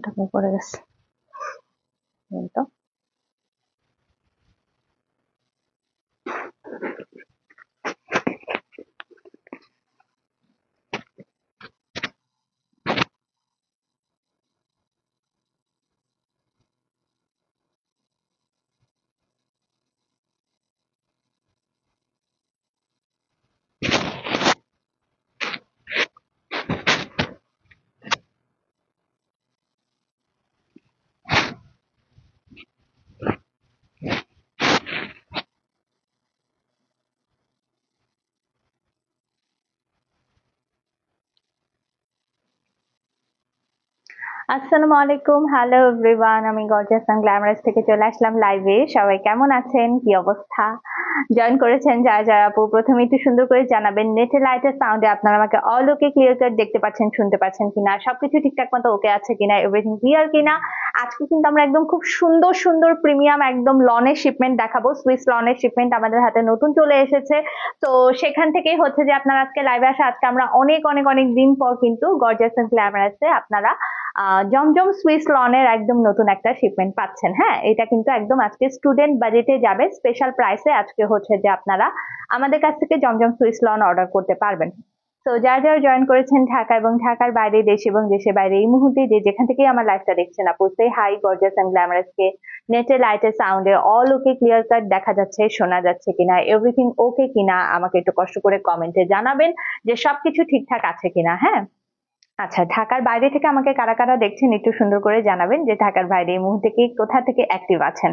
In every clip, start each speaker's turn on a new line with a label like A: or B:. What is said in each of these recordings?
A: ঢাকা পড়ে গেছে তো। আসসালামু আলাইকুম, হ্যালো এভরিওয়ান, আমি গর্জিয়াস এন্ড গ্ল্যামারাস থেকে চলে আসলাম লাইভে। সবাই কেমন আছেন, কি অবস্থা? জয়েন করেছেন যারা যারা আপু, প্রথমে একটু সুন্দর করে জানাবেন নেটে লাইটের সাউন্ডে আপনারা আমাকে অল ওকে ক্লিয়ার কাট দেখতে পাচ্ছেন, শুনতে পাচ্ছেন কিনা, সবকিছু ঠিকঠাক মতো ওকে আছে কিনা, এভরিথিং ক্লিয়ার কিনা। আজকে কিন্তু আমরা একদম খুব সুন্দর সুন্দর প্রিমিয়াম একদম লনের শিপমেন্ট দেখাবো। সুইস লনের শিপমেন্ট আমাদের হাতে নতুন চলে এসেছে, তো সেখান থেকেই হচ্ছে যে আপনারা আজকে লাইভে আসা। আজকে আমরা অনেক অনেক অনেক দিন পর কিন্তু গর্জিয়াস এন্ড গ্ল্যামারাসে আপনারা জমজম সুইস লনের একদম নতুন একটা শিপমেন্ট পাচ্ছেন। হ্যাঁ, এটা কিন্তু একদম আজকে স্টুডেন্ট বাজেটে যাবে, স্পেশাল প্রাইসে আজকে হচ্ছে যে আপনারা আমাদের কাছ থেকে জমজম সুইস লন অর্ডার করতে পারবেন। তো যারা যারা জয়েন করেছেন ঢাকা এবং ঢাকার বাইরে, দেশ এবং দেশের বাইরে, এই মুহূর্তে যে যেখান থেকে আমার লাইভটা দেখছেন আপু, সেই হাই গর্জিয়াস এন্ড গ্ল্যামারাসকে নেটে লাইটের সাউন্ডে অল ওকে ক্লিয়ার কাট দেখা যাচ্ছে, শোনা যাচ্ছে কিনা, এভরিথিং ওকে কিনা, আমাকে একটু কষ্ট করে কমেন্টে জানাবেন যে সবকিছু ঠিকঠাক আছে কিনা। হ্যাঁ, আচ্ছা, ঢাকার বাইরে থেকে আমাকে কারা কারা দেখছেন একটু সুন্দর করে জানাবেন যে ঢাকার বাইরে এই মুহূর্তে কি কোথা থেকে অ্যাক্টিভ আছেন।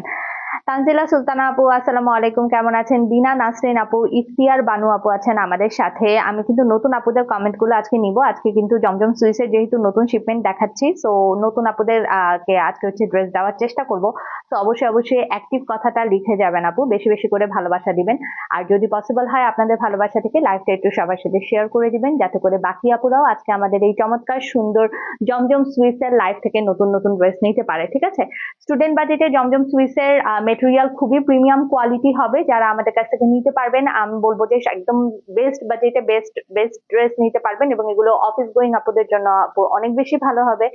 A: তানজিলা সুলতানা আপু আসসালামু আলাইকুম, কেমন আছেন? বিনা নাসরিন আপু, ইফতিয়ার বানু আপু আছেন আমাদের সাথে। আমি কিন্তু নতুন আপুদের কমেন্ট গুলো আজকে নিব। আজকে কিন্তু জমজম সুইসের যেহেতু নতুন শিপমেন্ট দেখাচ্ছি, তো নতুন আপুদের কে আজকে হচ্ছে ড্রেস দেওয়ার চেষ্টা করব। তো অবশ্যই অবশ্যই অ্যাক্টিভ কথাটা লিখে যাবেন আপু, বেশি বেশি করে ভালোবাসা দিবেন। আর যদি পসিবল হয় আপনাদের ভালোবাসা থেকে লাইভটা একটু সবার সাথে শেয়ার করে দিবেন, যাতে করে বাকি আপুরাও আজকে আমাদের এই চমৎকার সুন্দর জমজম সুইসের লাইভ থেকে নতুন নতুন ড্রেস নিতে পারে। ঠিক আছে, স্টুডেন্ট বাজেটে জমজম সুইসের মেটেরিয়াল খুবই প্রিমিয়াম কোয়ালিটি হবে। যারা আমাদের কাছ থেকে নিতে পারবেন, আমি বলবো যে একদম বেস্ট বাজেটে বেস্ট বেস্ট ড্রেস নিতে পারবেন, এবং এগুলো অফিস গোয়িং আপুদের জন্য অনেক বেশি ভালো হবে।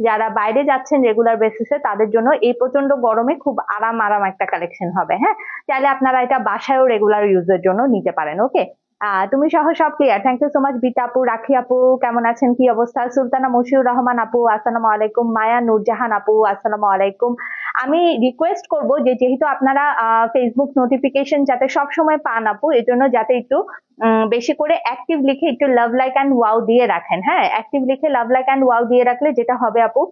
A: যারা বাইরে যাচ্ছেন রেগুলার বেসিসে, তাদের জন্য এই প্রচন্ড গরমে খুব আরাম আরাম একটা কালেকশন হবে। হ্যাঁ, চাইলে আপনারা এটা বাসায়ও রেগুলার ইউজের জন্য নিতে পারেন। ওকে, তুমি সহ সব clear. Thank you so much Bita আপু, রাখি আপু কেমন আছেন, কি অবস্থা? সুলতানা মশিউর রহমান আপু আসসালামু আলাইকুম, মায়া নূরজাহান আপু আসসালামু আলাইকুম। আমি রিকোয়েস্ট করব যে যেহেতু আপনারা ফেসবুক নোটিফিকেশন যাতে সব সময় পান আপু, এর জন্য যাতে একটু বেশি করে অ্যাক্টিভ লিখে একটু লাভ লাইক অ্যান্ড ওয়াও দিয়ে রাখেন। হ্যাঁ, অ্যাক্টিভ লিখে লাভ লাইক অ্যান্ড ওয়াও দিয়ে রাখলে যেটা হবে আপু,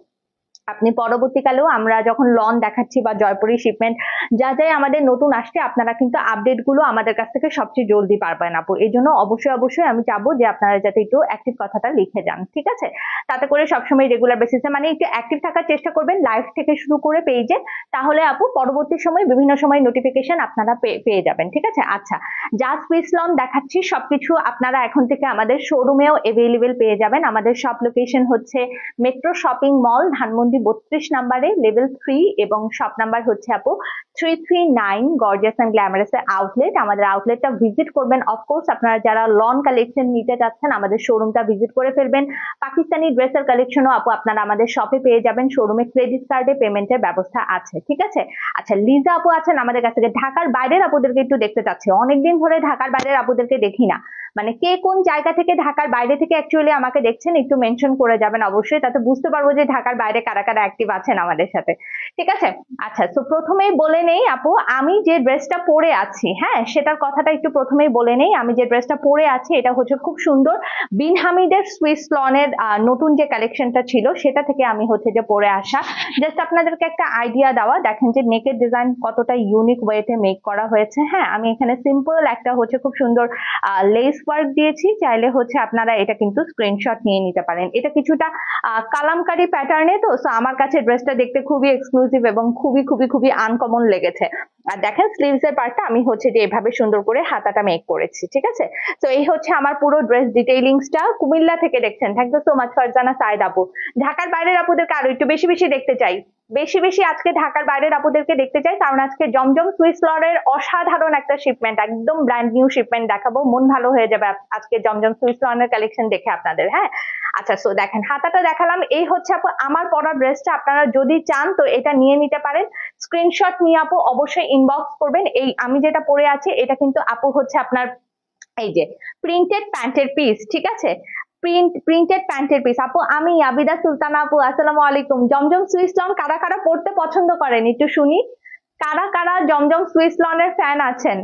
A: আপনি পরবর্তীকালেও আমরা যখন লন দেখাচ্ছি বা জয়পুরি শিপমেন্ট যা যাই আমাদের নতুন আসছে, আপনারা কিন্তু আপডেট গুলো আমাদের কাছ থেকে সবচেয়ে জলদি পারবেন আপু। এই জন্য অবশ্যই অবশ্যই আমি চাবো যে আপনারা যাতে একটু অ্যাক্টিভ কথাটা লিখে যান। ঠিক আছে, তাতে করে সবসময় রেগুলার বেসিসে মানে একটু অ্যাক্টিভ থাকার চেষ্টা করবেন লাইভ থেকে শুরু করে পেজে, তাহলে আপু পরবর্তী সময় বিভিন্ন সময় নোটিফিকেশন আপনারা পেয়ে যাবেন। ঠিক আছে, আচ্ছা, যা সুইস লন দেখাচ্ছি সবকিছু আপনারা এখন থেকে আমাদের শোরুমেও অ্যাভেলেবেল পেয়ে যাবেন। আমাদের সব লোকেশন হচ্ছে মেট্রো শপিং মল, ধানমন্ডি 32 নাম্বারে, লেভেল 3, এবং শপ নাম্বার হচ্ছে আপু 339, গর্জিয়াস এন্ড গ্ল্যামারাস এর আউটলেট। আমাদের আউটলেটটা ভিজিট করবেন। অফকোর্স আপনারা যারা লন কালেকশন নিতে যাচ্ছেন আমাদের শোরুমটা ভিজিট করে ফেলবেন। পাকিস্তানি ড্রেসের কালেকশনও আপু আপনারা আমাদের শপে পেয়ে যাবেন। শোরুমে ক্রেডিট কার্ডে পেমেন্টের ব্যবস্থা আছে। ঠিক আছে, আচ্ছা, লিজা আপু আছেন আমাদের কাছ থেকে। ঢাকার বাইরের আপুদেরকে একটু দেখতে চাচ্ছি, অনেকদিন ধরে ঢাকার বাইরের আপুদেরকে দেখি না। মানে কে কোন জায়গা থেকে ঢাকার বাইরে থেকে অ্যাকচুয়ালি আমাকে দেখছেন একটু মেনশন করে যাবেন অবশ্যই, তাতে বুঝতে পারবো যে ঢাকার বাইরে কারা কারা অ্যাক্টিভ আছেন আমাদের সাথে। ঠিক আছে, আচ্ছা, তো প্রথমেই বলে নেই আপু, আমি যে ড্রেসটা পরে আছি, হ্যাঁ সেটার কথাটা একটু প্রথমেই বলে নেই। আমি যে ড্রেসটা পরে আছি এটা হচ্ছে খুব সুন্দর বিন হামিদের সুইস লনের নতুন যে কালেকশনটা ছিল সেটা থেকে আমি হচ্ছে যে পরে আসা। জাস্ট আপনাদেরকে একটা আইডিয়া দেওয়া, দেখেন যে নেকের ডিজাইন কতটা ইউনিক ওয়েতে মেক করা হয়েছে। হ্যাঁ, আমি এখানে সিম্পল একটা হচ্ছে খুব সুন্দর লেস ওয়ার্ক দিয়েছি, চাইলে হচ্ছে আপনারা এটা কিন্তু স্ক্রিনশট নিয়ে নিতে পারেন। এটা কিছুটা কালামকারী প্যাটার্নে, তো আমার কাছে ড্রেসটা দেখতে খুবই এক্সক্লুসিভ এবং খুবই খুবই খুবই আনকমন লেগেছে। আর দেখেন স্লিভস এর পার্টটা আমি হচ্ছে যে এভাবে সুন্দর করে হাতাটা মেক করেছি, ঠিক আছে। তো এই হচ্ছে আমার পুরো ড্রেস ডিটেইলিংসটা। কুমিল্লা থেকে দেখছেন, thank you so much Farzana Sayed আপু। ঢাকার বাইরের আপুদেরকে আরো একটু বেশি বেশি দেখতে চাই, বেশি বেশি আজকে ঢাকার বাইরের আপুদেরকে দেখতে চাই, কারণ আজকে জমজম সুইস লরের অসাধারণ একটা শিপমেন্ট, একদম ব্র্যান্ড নিউ শিপমেন্ট দেখাবো। মন ভালো হয়ে যাবে আজকে জমজম সুইস লরের কালেকশন দেখে আপনাদের। হ্যাঁ, আচ্ছা, সো দেখেন হাতাটা দেখালাম, এই হচ্ছে আপু আমার পরা ড্রেসটা। আপনারা যদি চান তো এটা নিয়ে নিতে পারেন, স্ক্রিনশট নিয়ে আপু অবশ্যই ইনবক্স করবেন। এই আমি যেটা পরে আছি এটা কিন্তু আপু হচ্ছে আপনার এই যে প্রিন্টেড প্যান্টের পিস, ঠিক আছে, প্রিন্টেড প্যান্টের পিস। আপু আমি আবিদা সুলতানা আপু, আসসালামু আলাইকুম। জমজম সুইস লন কারা কারা পড়তে পছন্দ করেন একটু শুনি, কারা কারা জমজম সুইস লনের ফ্যান আছেন?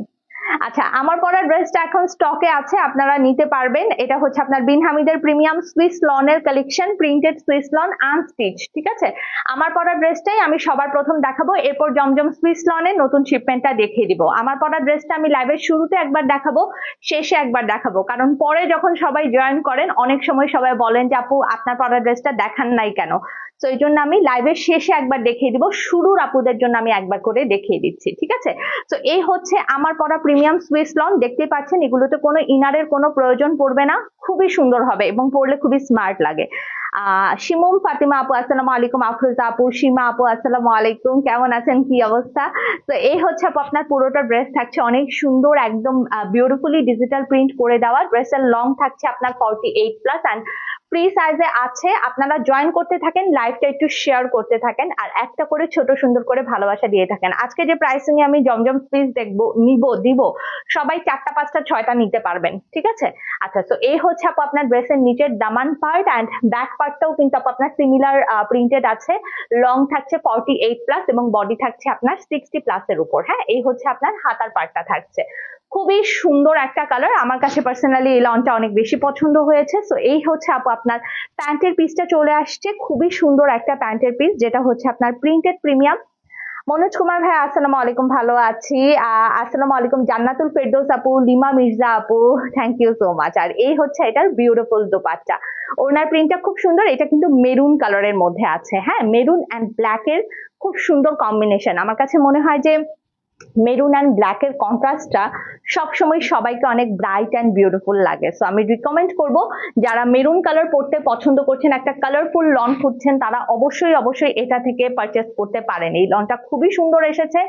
A: আচ্ছা, আমার পরা ড্রেসটা এখন স্টকে আছে, আপনারা নিতে পারবেন। এটা হচ্ছে আপনার বিন হামিদের প্রিমিয়াম সুইস লনের collection, printed Swiss lawn unstitch, ঠিক আছে। আমার পরা ড্রেসটাই আমি সবার প্রথম দেখাবো, এরপর জমজম সুইস লনের নতুন শিপমেন্টটা দেখিয়ে দিব। আমার পরা ড্রেসটা আমি লাইভের শুরুতে একবার দেখাবো, শেষে একবার দেখাবো, কারণ পরে যখন সবাই জয়েন করেন অনেক সময় সবাই বলেন যে আপু আপনার পরা ড্রেসটা দেখান নাই কেন। তো এই জন্য আমি লাইভের শেষে একবার দেখিয়ে দিব, শুরুর আপুদের জন্য আমি একবার করে দেখিয়ে দিচ্ছি, ঠিক আছে। তো এই হচ্ছে আমার পরা প্রিমিয়াম সুইস লন, দেখতে পাচ্ছেন এগুলোতে কোনো ইনারের কোনো প্রয়োজন পড়বে না, খুবই সুন্দর হবে এবং পরলে খুবই স্মার্ট লাগে। শিমুম ফাতিমা আপু আসসালামু আলাইকুম, আফরোজা আপু, সীমা আপু আসসালামু আলাইকুম, কেমন আছেন, কি অবস্থা? তো এই হচ্ছে আপু আপনার পুরোটা ড্রেস থাকছে অনেক সুন্দর, একদম বিউটিফুলি ডিজিটাল প্রিন্ট করে দেওয়া। ড্রেসের লং থাকছে আপনার 48+ অ্যান্ড ফ্রি সাইজে আছে। আপনারা জয়েন করতে থাকেন, লাইভটা একটু শেয়ার করতে থাকেন, আর একটা করে ছোট সুন্দর করে ভালোবাসা দিয়ে থাকেন। আজকে যে প্রাইসিং এ আমি জমজম পিস দেখবো দিব, সবাই 4টা 5টা 6টা নিতে পারবেন, ঠিক আছে। আচ্ছা, তো এই হচ্ছে আপু আপনার ড্রেসের নিচের দামান পার্ট, অ্যান্ড ব্যাক পার্টটাও কিন্তু আপু আপনার সিমিলার প্রিন্টেড আছে। লং থাকছে 48+ এবং বডি থাকছে আপনার 60+ এর উপর। হ্যাঁ, এই হচ্ছে আপনার হাতার পার্টটা থাকছে, খুবই সুন্দর একটা কালার। আমার কাছে পার্সোনালি এই লনটা অনেক বেশি পছন্দ হয়েছে। সো এই হচ্ছে আপু আপনার প্যান্টের পিসটা চলে আসছে, খুবই সুন্দর একটা প্যান্টের পিস, যেটা হচ্ছে আপনার প্রিন্টেড প্রিমিয়াম। মনোজ কুমার ভাই আসসালামু আলাইকুম, ভালো আছি। আসসালামু আলাইকুম জান্নাতুল ফেরদৌস আপু, লিমা মির্জা আপু, থ্যাংক ইউ সো মাচ। আর এই হচ্ছে এটার বিউটিফুল দোপাট্টা, ওনার প্রিন্টটা খুব সুন্দর। এটা কিন্তু মেরুন কালারের মধ্যে আছে, হ্যাঁ, মেরুন অ্যান্ড ব্ল্যাক এর খুব সুন্দর কম্বিনেশন। আমার কাছে মনে হয় যে মেরুন অ্যান্ড ব্ল্যাক এর কন্ট্রাস্টটা সবসময় সবাইকে অনেক ব্রাইট অ্যান্ড বিউটিফুল লাগে। সো আমি রিকমেন্ড করব যারা মেরুন কালার পরতে পছন্দ করছেন, একটা কালারফুল লন খুঁজছেন, তারা অবশ্যই অবশ্যই এটা থেকে পারচেস করতে পারেন। এই লনটা খুবই সুন্দর এসেছে,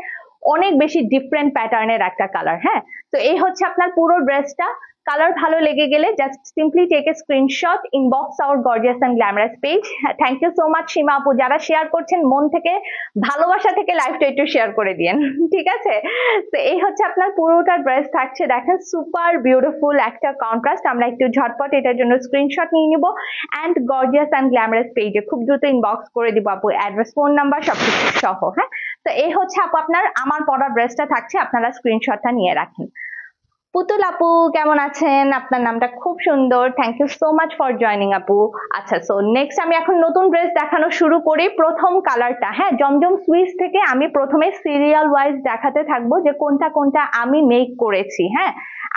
A: অনেক বেশি ডিফারেন্ট প্যাটার্নের একটা কালার। হ্যাঁ, তো এই হচ্ছে আপনার পুরো ড্রেসটা। কালার ভালো লেগে গেলে just simply take a screenshot, inbox our gorgeous and glamorous page. Thank you so much Seema আপু, যারা শেয়ার করছেন মন থেকে ভালোবাসা থেকে লাইভটা একটু শেয়ার করে দিয়েন, ঠিক আছে। তো এই হচ্ছে আপনার পুরোটা ড্রেস থাকছে, দেখেন সুপার বিউটিফুল একটা কন্ট্রাস্ট। আমরা একটু ঝটপট এটার জন্য স্ক্রিনশট নিয়ে নিব অ্যান্ড গর্জিয়াস এন্ড গ্ল্যামারাস পেজে খুব দ্রুত ইনবক্স করে দিব আপু, অ্যাড্রেস, ফোন নাম্বার সবকিছু সহ। হ্যাঁ, তো এই হচ্ছে আপু আপনার আমার পরা ড্রেসটা থাকছে, আপনারা স্ক্রিনশটটা নিয়ে রাখেন। পুতুল আপু কেমন আছেন? আপনার নামটা খুব সুন্দর, thank you so much for joining আপু। আচ্ছা, সো নেক্সট আমি এখন নতুন ড্রেস দেখানো শুরু করি। প্রথম কালারটা, হ্যাঁ, জমজম সুইস থেকে আমি প্রথমে সিরিয়াল ওয়াইজ দেখাতে থাকবো যে কোনটা কোনটা আমি মেক করেছি। হ্যাঁ,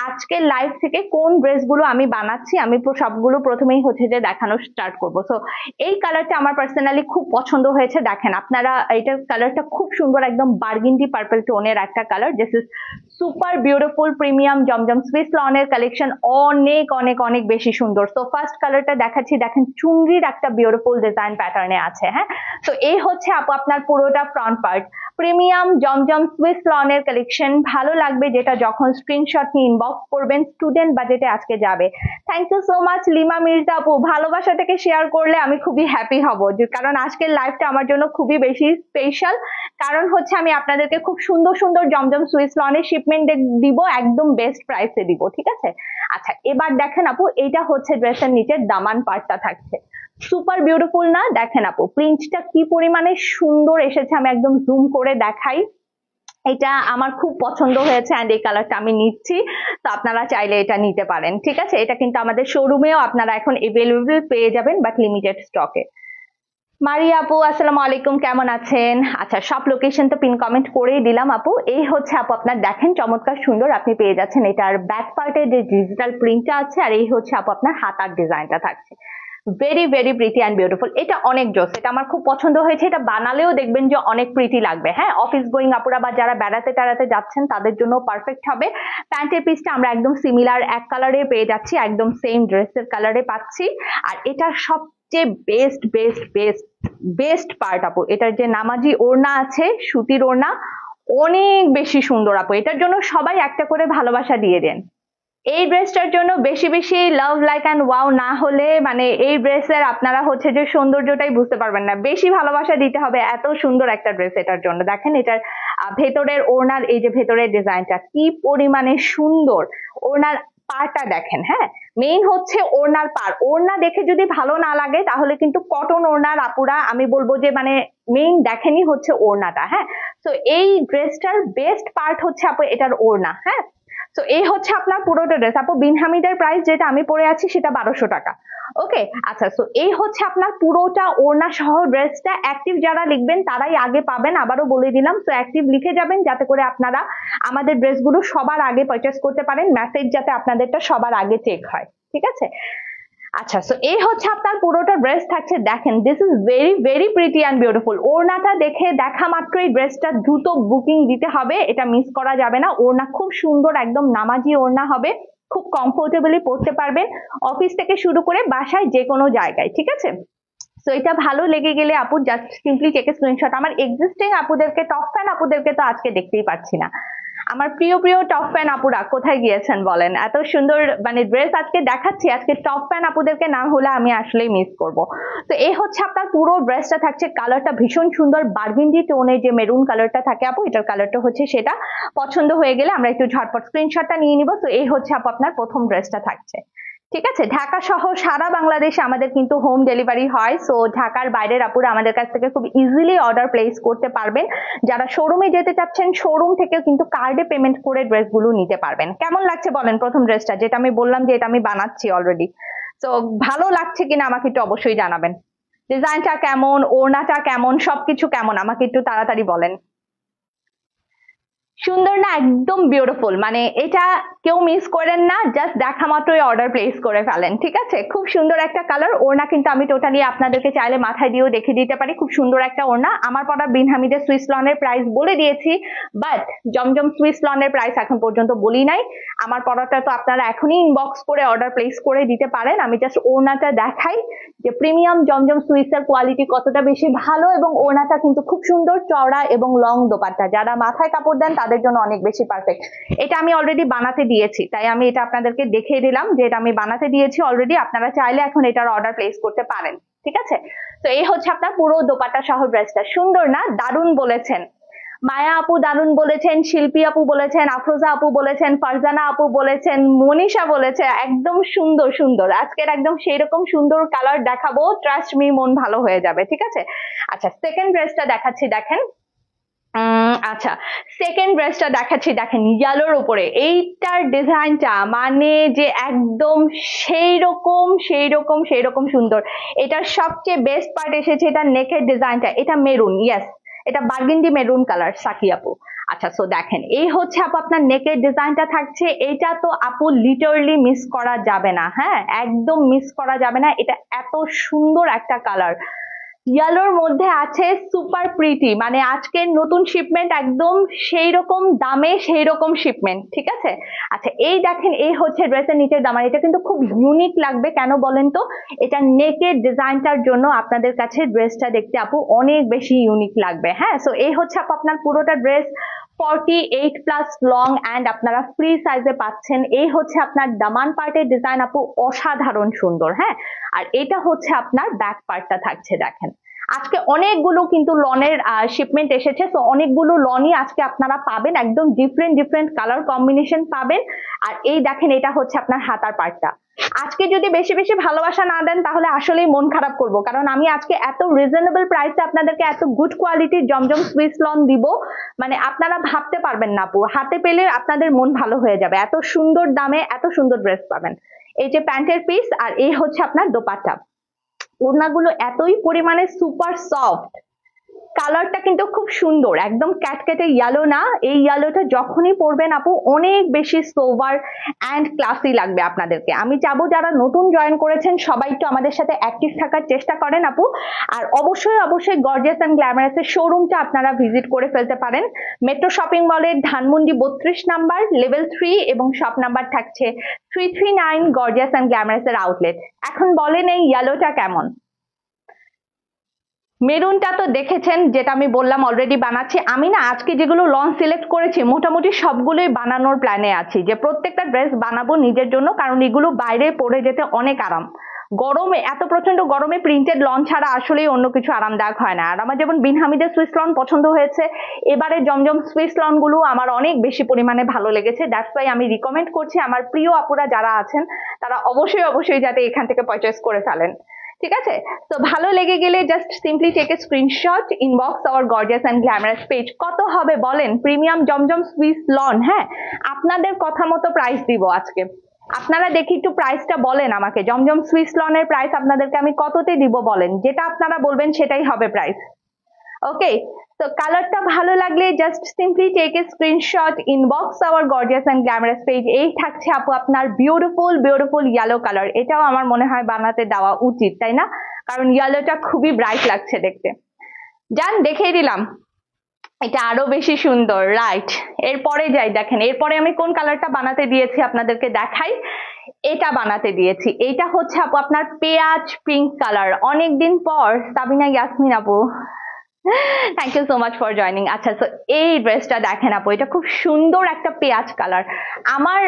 A: আজকে লাইভ থেকে কোন ড্রেসগুলো আমি বানাচ্ছি আমি সবগুলো প্রথমেই হচ্ছে যে দেখানো স্টার্ট করব। সো এই কালারটা আমার পার্সোনালি খুব পছন্দ হয়েছে। দেখেন আপনারা, এইটার কালারটা খুব সুন্দর, একদম বার্গেন্ডি পার্পল টোনের একটা colour. This is super beautiful premium Zamzam Swiss লনের কালেকশন, অনেক অনেক অনেক বেশি সুন্দর। তো ফার্স্ট কালারটা দেখাচ্ছি, দেখেন চুনরির একটা বিউটিফুল ডিজাইন প্যাটার্নে আছে। হ্যাঁ, তো এই হচ্ছে আপু আপনার পুরোটা ফ্রন্ট পার্ট, প্রিমিয়াম জমজম সুইস লনের কালেকশন। ভালো লাগবে যেটা যখন স্ক্রিনশট নিয়ে ইনবক্স করবেন, স্টুডেন্ট বাজেটে আজকে যাবে। Thank you so much Lima Mirza আপু, ভালোবাসা থেকে শেয়ার করলে আমি খুবই হ্যাপি হব, কারণ আজকের লাইভটা আমার জন্য খুবই বেশি স্পেশাল। কারণ হচ্ছে আমি আপনাদেরকে খুব সুন্দর সুন্দর জমজম সুইস লনের শিপমেন্ট দিব, একদম বেস্ট প্রাইসে দিব, ঠিক আছে। আচ্ছা, এবার দেখেন আপু, এইটা হচ্ছে ড্রেসের নিচের দামান পার্টটা থাকছে, সুপার বিউটিফুল না? দেখেন আপু প্রিন্টটা কি পরিমাণে সুন্দর এসেছে, আমি একদম জুম করে দেখাই। এটা আমার খুব পছন্দ হয়েছে এন্ড এই কালারটা আমি নিচ্ছি, তো আপনারা চাইলে এটা নিতে পারেন, ঠিক আছে। এটা কিন্তু আমাদের শোরুমেও আপনারা এখন এভেলেবল পেয়ে যাবেন, বাট লিমিটেড স্টকে। মারিয়া আপু আসসালামু আলাইকুম, কেমন আছেন? আচ্ছা, সব লোকেশন তো পিন কমেন্ট করেই দিলাম আপু। এই হচ্ছে আপু আপনার, দেখেন চমৎকার সুন্দর, আপনি পেয়ে যাচ্ছেন এটার ব্যাক পার্টে যে ডিজিটাল প্রিন্টটা আছে, আর এই হচ্ছে আপু আপনার হাতার ডিজাইনটা থাকছে। Very very pretty and beautiful. এটা অনেক জোস, এটা আমার খুব পছন্দ হয়েছে। এটা বানালেও দেখবেন যে অনেক প্রিটি লাগবে। হ্যাঁ, অফিস গোয়িং আপুরা বা যারা বেড়াতে টেড়াতে যাচ্ছেন তাদের জন্য পারফেক্ট হবে। প্যান্টের পিসটা আমরা একদম সিমিলার এক কালারে পেয়ে যাচ্ছি, একদম সেম ড্রেসের কালারে পাচ্ছি। আর এটার সবচেয়ে best best best best part আপু, এটার যে নামাজি ওড়না আছে, সুতির ওড়না, অনেক বেশি সুন্দর আপু। এটার জন্য সবাই একটা করে ভালোবাসা দিয়ে দেন। এই ড্রেসটার জন্য বেশি বেশি লাভ লাইক অ্যান্ড ওয়াও না হলে মানে এই ড্রেসের আপনারা হচ্ছে যে সৌন্দর্যটাই বুঝতে পারবেন না। বেশি ভালোবাসা দিতে হবে, এত সুন্দর একটা ড্রেস এটার জন্য। দেখেন এটার ভেতরের ওড়নার এই যে ভেতরের ডিজাইনটা কি পরিমাণে সুন্দর, ওড়নার পাড়টা দেখেন। হ্যাঁ, মেইন হচ্ছে ওড়নার পাড়। ওড়না দেখে যদি ভালো না লাগে তাহলে কিন্তু কটন ওড়নার আপুরা আমি বলবো যে মানে মেইন দেখেনই হচ্ছে ওড়নাটা। হ্যাঁ, তো এই ড্রেসটার বেস্ট পার্ট হচ্ছে আপু এটার ওড়না। হ্যাঁ, তো এই হচ্ছে আপনার পুরোটা ড্রেস আপু। বিন হামিদের প্রাইস যেটা আমি পরে আছি সেটা 1200 টাকা। ওকে, আচ্ছা, তো এই হচ্ছে আপনার পুরোটা ওড়না সহ ড্রেসটা। অ্যাক্টিভ যারা লিখবেন তারাই আগে পাবেন, আবারও বলে দিলাম। তো অ্যাক্টিভ লিখে যাবেন যাতে করে আপনারা আমাদের ড্রেসগুলো সবার আগে পারচেস করতে পারেন, মেসেজ যাতে আপনাদেরটা সবার আগে চেক হয়। ঠিক আছে, আচ্ছা, সো এই হচ্ছে আপনার পুরোটা ড্রেস থাকছে। দেখেন this is very very pretty and beautiful. ওড়নাটা দেখে দেখা মাত্রই ড্রেসটা দ্রুত বুকিং দিতে হবে, এটা মিস করা যাবে না। ওড়না খুব সুন্দর, একদম নামাজি ওড়না হবে, খুব কমফোর্টেবলি পরতে পারবেন অফিস থেকে শুরু করে বাসায় যে কোনো জায়গায়। ঠিক আছে, তো এটা ভালো লেগে গেলে আপু just simply take a screenshot. আমার এক্সিস্টিং আপুদেরকে, টপ ফ্যান আপুদেরকে তো আজকে দেখতেই পাচ্ছি না। আমার প্রিয় প্রিয় টপ ফ্যান আপুরা কোথায় গিয়েছেন বলেন? এত সুন্দর মানে ড্রেস আজকে দেখাচ্ছি, আজকে টপ ফ্যান আপুদেরকে না হলে আমি আসলেই মিস করব। তো এই হচ্ছে আপনার পুরো ড্রেসটা থাকছে। কালারটা ভীষণ সুন্দর, বার্গেন্ডি টোনের যে মেরুন কালারটা থাকে আপু, এটার কালারটা হচ্ছে সেটা। পছন্দ হয়ে গেলে আমরা একটু ঝটপট স্ক্রিনশটটা নিয়ে নিব। তো এই হচ্ছে আপু আপনার প্রথম ড্রেসটা থাকছে। ঠিক আছে, ঢাকা সহ সারা বাংলাদেশে আমাদের কিন্তু হোম ডেলিভারি হয়। সো ঢাকার বাইরের আপুরা আমাদের কাছ থেকে খুব ইজিলি অর্ডার প্লেস করতে পারবেন। যারা শোরুমে যেতে চাচ্ছেন শোরুম থেকে কিন্তু কার্ডে পেমেন্ট করে ড্রেসগুলো নিতে পারবেন। কেমন লাগছে বলেন প্রথম ড্রেসটা, যেটা আমি বললাম যে এটা আমি বানাচ্ছি অলরেডি। তো ভালো লাগছে কিনা আমাকে একটু অবশ্যই জানাবেন। ডিজাইনটা কেমন, ওড়নাটা কেমন, সবকিছু কেমন আমাকে একটু তাড়াতাড়ি বলেন। সুন্দর না? একদম বিউটিফুল। মানে এটা কেউ মিস করেন না, জাস্ট দেখা মাত্রই অর্ডার প্লেস করে ফেলেন। ঠিক আছে, খুব সুন্দর একটা কালার। ওড়না কিন্তু আমি টোটালি আপনাদেরকে চাইলে মাথায় দিয়েও দেখে দিতে পারি। খুব সুন্দর একটা ওড়না। আমার পরা বিন হামিদের সুইস লনের প্রাইস বলে দিয়েছি, বাট জমজম সুইস লনের প্রাইস এখন পর্যন্ত বলি নাই। আমার পরাটা তো আপনারা এখনই ইনবক্স করে অর্ডার প্লেস করে দিতে পারেন। আমি জাস্ট ওড়নাটা দেখাই যে প্রিমিয়াম জমজম সুইসের কোয়ালিটি কতটা বেশি ভালো, এবং ওড়নাটা কিন্তু খুব সুন্দর চওড়া এবং লং দোপাট্টা। যারা মাথায় কাপড় দেন তাদের জন্য অনেক বেশি পারফেক্ট। এটা আমি অলরেডি বানাতে দিয়েছি, তাই আমি এটা আপনাদেরকে দেখিয়ে দিলাম যে এটা আমি বানাতে দিয়েছি অলরেডি। আপনারা চাইলে এখন এটার অর্ডার প্লেস করতে পারেন। ঠিক আছে, তো এই হচ্ছে আপনার পুরো দোপাট্টা সহ ড্রেসটা। সুন্দর না? দারুণ বলেছেন মায়া আপু, দারুণ বলেছেন শিল্পী আপু, বলেছেন আফরোজা আপু, বলেছেন ফারজানা আপু, বলেছেন মনীষা, বলেছে একদম সুন্দর সুন্দর। আজকের একদম সেই রকম সুন্দর কালার দেখাবো, ট্রাস্ট মি, মন ভালো হয়ে যাবে। ঠিক আছে, আচ্ছা সেকেন্ড ড্রেসটা দেখাচ্ছি। দেখেন আচ্ছা, সেকেন্ড ড্রেসটা দেখাচ্ছি। দেখেন ইয়েলোর উপরে এইটার ডিজাইনটা মানে যে একদম সেই রকম সেই রকম সেই রকম সুন্দর। এটার সবচেয়ে বেস্ট পার্ট এসেছে এটা নেকের ডিজাইনটা। এটা মেরুন, ইয়েস, এটা বার্গেন্ডি মেরুন কালার সাকি আপু। আচ্ছা, সো দেখেন এই হচ্ছে আপু আপনার নেকের ডিজাইনটা থাকছে। এটা তো আপু লিটারলি মিস করা যাবে না। হ্যাঁ, একদম মিস করা যাবে না। এটা এত সুন্দর একটা কালার, ইয়েলোর মধ্যে আছে, সুপার প্রিটি। মানে আজকের নতুন শিপমেন্ট, একদম সেই রকম দামে সেই রকম শিপমেন্ট। ঠিক আছে, আচ্ছা এই দেখেন এই হচ্ছে ড্রেসের নিচের দাম। আর এটা কিন্তু খুব ইউনিক লাগবে, কেন বলেন তো? এটা নেকের ডিজাইনটার জন্য আপনাদের কাছে ড্রেসটা দেখতে আপু অনেক বেশি ইউনিক লাগবে। হ্যাঁ, সো এই হচ্ছে আপু আপনার পুরোটা ড্রেস। 48 প্লাস লং অ্যান্ড আপনারা ফ্রি সাইজে পাচ্ছেন। এই হচ্ছে আপনার দামান পার্টের ডিজাইন আপু, অসাধারণ সুন্দর। হ্যাঁ, আর এটা হচ্ছে আপনার ব্যাক পার্টটা থাকছে। দেখেন আজকে অনেকগুলো কিন্তু লনের শিপমেন্ট এসেছে, তো অনেকগুলো লনই আজকে আপনারা পাবেন, একদম ডিফারেন্ট ডিফারেন্ট কালার কম্বিনেশন পাবেন। আর এই দেখেন এটা হচ্ছে আপনার হাতার পার্টটা। আজকে যদি বেশি বেশি ভালোবাসা না দেন তাহলে আসলেই মন খারাপ করব, কারণ আমি আজকে এত রিজনেবল প্রাইসে আপনাদেরকে এত গুড কোয়ালিটির জমজম সুইস লন দিব, মানে আপনারা ভাবতে পারবেন না আপু। হাতে পেলে আপনাদের মন ভালো হয়ে যাবে, এত সুন্দর দামে এত সুন্দর ড্রেস পাবেন। এই যে প্যান্টের পিস, আর এই হচ্ছে আপনার দোপাট্টা। ওড়নাগুলো এতই পরিমাণে সুপার সফট, কালারটা কিন্তু খুব সুন্দর, একদম ক্যাটকেটে ইয়েলো না। এই ইয়েলোটা যখনই পরবেন আপু অনেক বেশি সোভার অ্যান্ড ক্লাসি লাগবে আপনাদেরকে। আমি চাবো যারা নতুন জয়েন করেছেন সবাই একটু আমাদের সাথে অ্যাক্টিভ থাকার চেষ্টা করেন আপু। আর অবশ্যই অবশ্যই গর্জিয়াস অ্যান্ড গ্ল্যামারাসের শোরুমটা আপনারা ভিজিট করে ফেলতে পারেন। মেট্রো শপিং মলের ধানমন্ডি 32 নাম্বার, লেভেল 3 এবং শপ নাম্বার থাকছে 339, গর্জিয়াস অ্যান্ড গ্ল্যামারাসের আউটলেট। এখন বলেন এই ইয়েলোটা কেমন? মেরুনটা তো দেখেছেন, যেটা আমি বললাম অলরেডি বানাচ্ছি। আমি না আজকে যেগুলো লঞ্চ সিলেক্ট করেছি মোটামুটি সবগুলোই বানানোর প্ল্যানে আছি, যে প্রত্যেকটা ড্রেস বানাবো নিজের জন্য, কারণ এগুলো বাইরে পরে যেতে অনেক আরাম। গরমে, এত প্রচন্ড গরমে প্রিন্টেড লন ছাড়া আসলেই অন্য কিছু আরামদায়ক হয় না। আর আমার যেমন বিন হামিদের সুইস লন পছন্দ হয়েছে, এবারে জমজম সুইস লন গুলো আমার অনেক বেশি পরিমাণে ভালো লেগেছে। দ্যাটস ওয়াই আমি রিকমেন্ড করছি আমার প্রিয় আপুরা যারা আছেন তারা অবশ্যই অবশ্যই যাতে এখান থেকে পারচেস করে ফেলেন। ঠিক আছে, তো ভালো লেগে গেলে just simply take a screenshot, inbox our gorgeous and glamorous page. কত হবে বলেন? প্রিমিয়াম জমজম সুইস লন, হ্যাঁ আপনাদের কথা মতো প্রাইস দিব আজকে। আপনারা দেখি একটু প্রাইসটা বলেন আমাকে, জমজম সুইস লনের প্রাইস আপনাদেরকে আমি কততে দিব বলেন, যেটা আপনারা বলবেন সেটাই হবে প্রাইস। ওকে, তো কালারটা ভালো লাগলে just simply take a screenshot, inbox our gorgeous and glamorous page. এই থাকছে আপু আপনার বিউটিফুল বিউটিফুল ইয়েলো কালার। এটাও আমার মনে হয় বানাতে দেওয়া উচিত, তাই না? কারণ ইয়েলোটা খুবই ব্রাইট লাগছে দেখতে। যান দেখিয়ে দিলাম, এটা আরো বেশি সুন্দর, রাইট। এরপরে যাই, দেখেন এরপরে আমি কোন কালারটা বানাতে দিয়েছি আপনাদেরকে দেখাই। এটা বানাতে দিয়েছি, এটা হচ্ছে আপু আপনার পেঁয়াজ পিঙ্ক কালার। অনেকদিন পর সাবিনা ইয়াসমিন আপু, thank you so much for joining. আচ্ছা, তো এই ড্রেসটা দেখেন আপু, এটা খুব সুন্দর একটা পেঁয়াজ কালার। আমার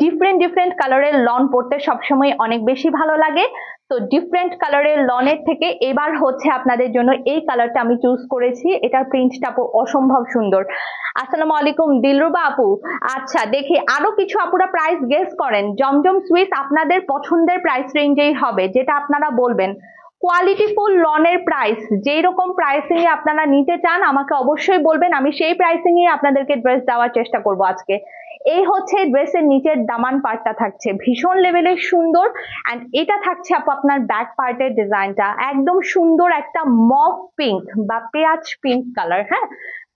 A: ডিফারেন্ট ডিফারেন্ট কালারের লন পরতে সবসময় অনেক বেশি ভালো লাগে। তো ডিফারেন্ট কালারের লনের থেকে এবার হচ্ছে আপনাদের জন্য এই কালারটা আমি চুজ করেছি। এটার প্রিন্টটা আপু অসম্ভব সুন্দর। আসসালামু আলাইকুম দিলরুবা আপু। আচ্ছা, দেখি আরো কিছু আপুরা প্রাইস গেস করেন। জমজম সুইস আপনাদের পছন্দের প্রাইস রেঞ্জেই হবে, যেটা আপনারা বলবেন। কোয়ালিটিফুল লনের প্রাইস যেই রকম প্রাইসিং এ আপনারা নিতে চান আমাকে অবশ্যই বলবেন, আমি সেই প্রাইসিং এ আপনাদেরকে ড্রেস দেওয়ার চেষ্টা করব আজকে। এই হচ্ছে ড্রেসের নিচের দামান পার্টটা, থাকছে ভীষণ লেভেলের সুন্দর। এন্ড এটা থাকছে আপু আপনার ব্যাক পার্টের ডিজাইনটা একদম সুন্দর, একটা মভ পিঙ্ক বা পেঁয়াজ পিঙ্ক কালার। হ্যাঁ,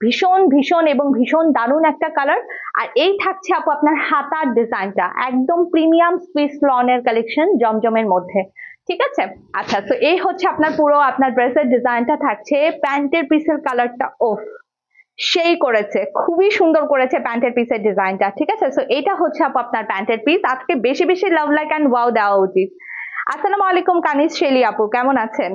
A: ভীষণ ভীষণ এবং ভীষণ দারুণ একটা কালার। আর এই থাকছে আপু আপনার হাতার ডিজাইনটা, একদম প্রিমিয়াম সুইস লনের কালেকশন জমজমের মধ্যে। ঠিক আছে, আচ্ছা, তো এই হচ্ছে আপনার পুরো আপনার ড্রেসের ডিজাইনটা থাকছে। প্যান্টের পিসের কালারটা ওফ সেই করেছে, খুবই সুন্দর করেছে প্যান্টের পিসের ডিজাইনটা। ঠিক আছে, সো এটা হচ্ছে আপু আপনার প্যান্টের পিস। আজকে বেশি বেশি লাভ লাইক অ্যান্ড ওয়াও দেওয়া উচিত। আসসালামু আলাইকুম কানিজ শেলি আপু, কেমন আছেন?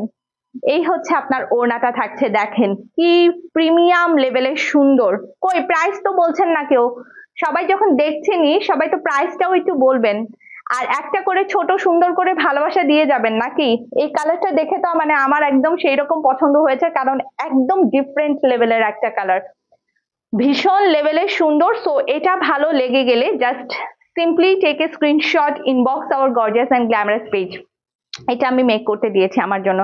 A: এই হচ্ছে আপনার ওড়নাটা থাকছে, দেখেন কি প্রিমিয়াম লেভেলের সুন্দর। কই প্রাইস তো বলছেন না কেউ, সবাই যখন দেখছেনই সবাই তো প্রাইসটাও একটু বলবেন। আর একটা করে ছোট সুন্দর করে ভালোবাসা দিয়ে যাবেন নাকি? এই কালারটা দেখে তো মানে আমার একদম সেই রকম পছন্দ হয়েছে, কারণ একদম ডিফারেন্ট লেভেলের একটা কালার, ভীষণ লেভেলের সুন্দর। সো এটা ভালো লেগে গেলে just simply take a screenshot, inbox our gorgeous and glamorous page. এটা আমি মেক করতে দিয়েছি আমার জন্য।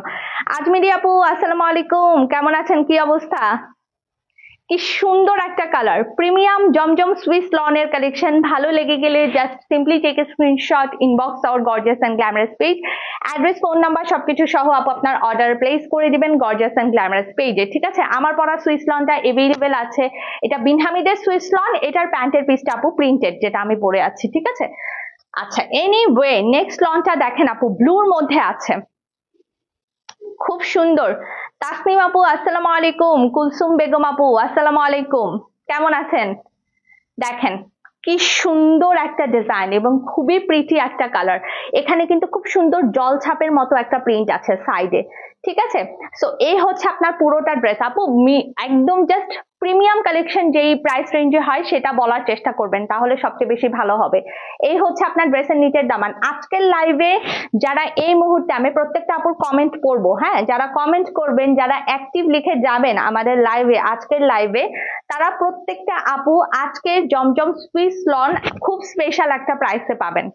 A: আজমিরি আপু আসসালামু আলাইকুম, কেমন আছেন, কি অবস্থা? কি সুন্দর একটা কালার, প্রিমিয়াম জমজম সুইস লনের কালেকশন। ভালো লেগে গেলে just simply take a screenshot, inbox our gorgeous and glamorous page. Address, phone number সবকিছু সহ আপু আপনার অর্ডার প্লেস করে দিবেন গর্জিয়াস অ্যান্ড গ্ল্যামারাস পেজে। ঠিক আছে, আমার পরা সুইস লনটা এভেলেবেল আছে। এটা বিন হামিদের সুইস লন, এটার প্যান্টের পিসটা আপু প্রিন্টেড, যেটা আমি পরে আছি। ঠিক আছে, আচ্ছা এনিওয়ে নেক্সট লনটা দেখেন আপু, ব্লুর মধ্যে আছে, খুব সুন্দর। তাসনিম আপু আসসালামু আলাইকুম, কুলসুম বেগম আপু আসসালামু আলাইকুম, কেমন আছেন? দেখেন কি সুন্দর একটা ডিজাইন এবং খুবই প্রিটি একটা কালার। এখানে কিন্তু খুব সুন্দর জল ছাপের মতো একটা প্রিন্ট আছে সাইডে। ঠিক আছে, সো এই হচ্ছে আপনার পুরোটা ড্রেস আপু। একদম জাস্ট প্রিমিয়াম কালেকশন যেই প্রাইস রেঞ্জে হয় সেটা বলার চেষ্টা করবেন, তাহলে সবচেয়ে বেশি ভালো হবে। এই হচ্ছে আপনার ড্রেসের নিচের দামান। আজকের লাইভে যারা এই মুহূর্তে, আমি প্রত্যেকটা আপুর কমেন্ট পড়বো, হ্যাঁ যারা কমেন্ট করবেন, যারা অ্যাক্টিভ লিখে যাবেন আমাদের লাইভে, আজকের লাইভে, তারা প্রত্যেকটা আপু আজকে জমজম সুইস লন খুব স্পেশাল একটা প্রাইসে পাবেন।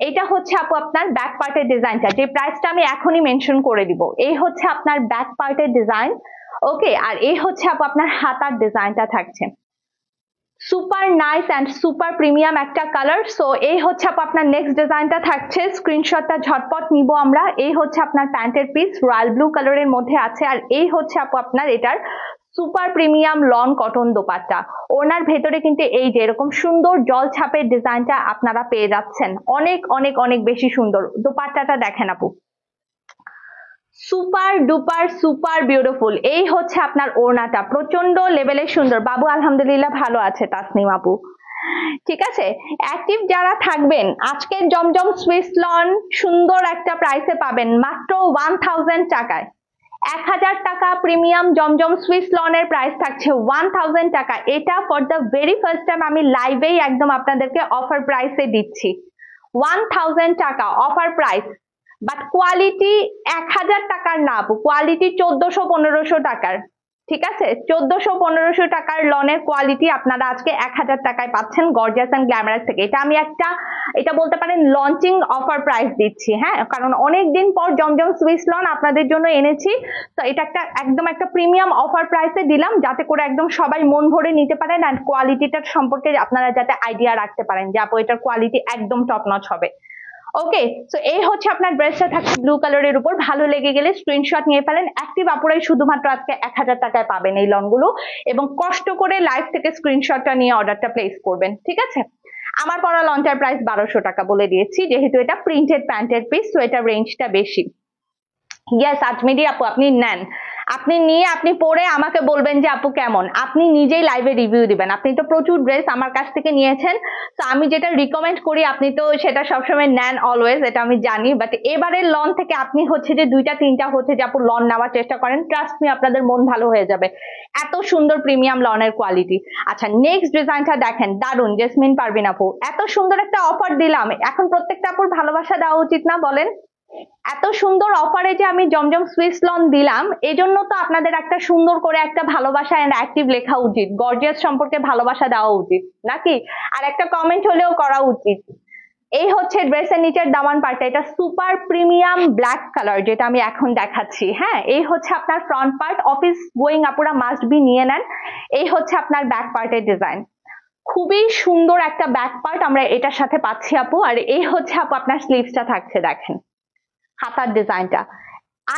A: এটা হচ্ছে আপু আপনার ব্যাক পার্টের ডিজাইনটা, যে প্রাইসটা আমি এখনই মেনশন করে দিব। এই হচ্ছে আপনার ব্যাক পার্টের ডিজাইন। ওকে, আর এই হচ্ছে আপু আপনার হাতার ডিজাইনটা থাকছে। Super nice and super premium একটা কালার। সো এই হচ্ছে আপু আপনার নেক্সট ডিজাইনটা থাকছে, স্ক্রিনশটটা ঝটপট নিব আমরা। এই হচ্ছে আপনার প্যান্টের পিস, রয়্যাল ব্লু কালারের মধ্যে আছে। আর এই হচ্ছে আপু আপনার এটার super premium lawn cotton dupatta. ওনার ভেতরে কিন্তু এই যে এরকম সুন্দর জল ছাপের ডিজাইনটা আপনারা পেয়ে যাচ্ছেন, অনেক অনেক অনেক বেশি সুন্দর। দোপাট্টাটা দেখেন আপু, সুপার ডুপার সুপার বিউটিফুল। এই হচ্ছে আপনার ওড়নাটা, প্রচন্ড লেভেলের সুন্দর। বাবু আলহামদুলিল্লাহ ভালো আছে, তাসনিম আপু ঠিক আছে। অ্যাক্টিভ যারা থাকবেন আজকের জমজম সুইস লন সুন্দর একটা প্রাইসে পাবেন মাত্র 1000 টাকায়। 1000 টাকা প্রিমিয়াম জমজম সুইস লনের প্রাইস থাকছে 1000 টাকা। এটা for the very first time আমি লাইভেই একদম আপনাদেরকে অফার প্রাইসে দিচ্ছি, 1000 টাকা অফার প্রাইস। বাট কোয়ালিটি 1000 টাকার না আপু, কোয়ালিটি 1400-1500 টাকার, ঠিক আছে। 1400-1500 টাকার লনের কোয়ালিটি আপনারা আজকে 1000 টাকায় পাচ্ছেন গর্জিয়াস এন্ড গ্ল্যামারাস থেকে। এটা আমি এটা বলতে পারেন লঞ্চিং অফার প্রাইস দিচ্ছি, হ্যাঁ, কারণ অনেকদিন পর জমজম সুইস লন আপনাদের জন্য এনেছি। তো এটা একদম একটা প্রিমিয়াম অফার প্রাইসে দিলাম, যাতে করে একদম সবাই মন ভরে নিতে পারেন আর কোয়ালিটিটার সম্পর্কে আপনারা যাতে আইডিয়া রাখতে পারেন যে আপু এটার কোয়ালিটি একদম টপ নচ হবে। ওকে, সো এই হচ্ছে আপনার ড্রেসটা থাকছে ব্লু কালারের উপর। ভালো লেগে গেলে স্ক্রিনশট নিয়ে ফেলেন। অ্যাক্টিভ আপুরাই শুধুমাত্র আজকে 1000 টাকায় পাবেন এই লনগুলো, এবং কষ্ট করে লাইভ থেকে স্ক্রিনশটটা নিয়ে অর্ডারটা প্লেস করবেন, ঠিক আছে। আমার পরা লনটার প্রাইস 1200 টাকা বলে দিয়েছি, যেহেতু এটা প্রিন্টেড প্যান্টের পিস, তো এটা রেঞ্জটা বেশি। ইয়েস আজমেরি আপু, আপনি নেন, আপনি নিয়ে আপনি পরে আমাকে বলবেন যে আপু কেমন। আপনি নিজেই লাইভে রিভিউ দিবেন, আপনি তো প্রচুর ড্রেস আমার কাছ থেকে নিয়েছেন। তো আমি যেটা রিকমেন্ড করি আপনি তো সেটা সবসময় নেন অলওয়েজ, এটা আমি জানি। বাট এবারের লন থেকে আপনি হচ্ছে যে 2টা-3টা হচ্ছে যে আপু লন নেওয়ার চেষ্টা করেন, ট্রাস্ট মি আপনাদের মন ভালো হয়ে যাবে, এত সুন্দর প্রিমিয়াম লনের কোয়ালিটি। আচ্ছা নেক্সট ডিজাইনটা দেখেন, দারুন। জেসমিন পারভিন আপু, এত সুন্দর একটা অফার দিলাম, এখন প্রত্যেকটা আপুর ভালোবাসা দেওয়া উচিত না বলেন? এত সুন্দর অফারে যে আমি জমজম সুইস লন দিলাম, এজন্য তো আপনাদের একটা সুন্দর করে একটা ভালোবাসা এন্ড অ্যাক্টিভ লেখা উচিত, গর্জিয়াস সম্পর্কে ভালোবাসা দেওয়া উচিত নাকি, আর একটা কমেন্ট হলেও করা উচিত। এই হচ্ছে ড্রেসের নিচের দামান পার্টটা, এটা সুপার প্রিমিয়াম ব্ল্যাক কালার যেটা আমি এখন দেখাচ্ছি, হ্যাঁ। এই হচ্ছে আপনার ফ্রন্ট পার্ট, অফিস গোয়িং আপুরা মাস্ট বি নিয়ে নেন। এই হচ্ছে আপনার ব্যাক পার্টের ডিজাইন, খুবই সুন্দর একটা ব্যাক পার্ট আমরা এটার সাথে পাচ্ছি আপু। আর এই হচ্ছে আপু আপনার স্লিভসটা থাকছে, দেখেন হাতার ডিজাইনটা।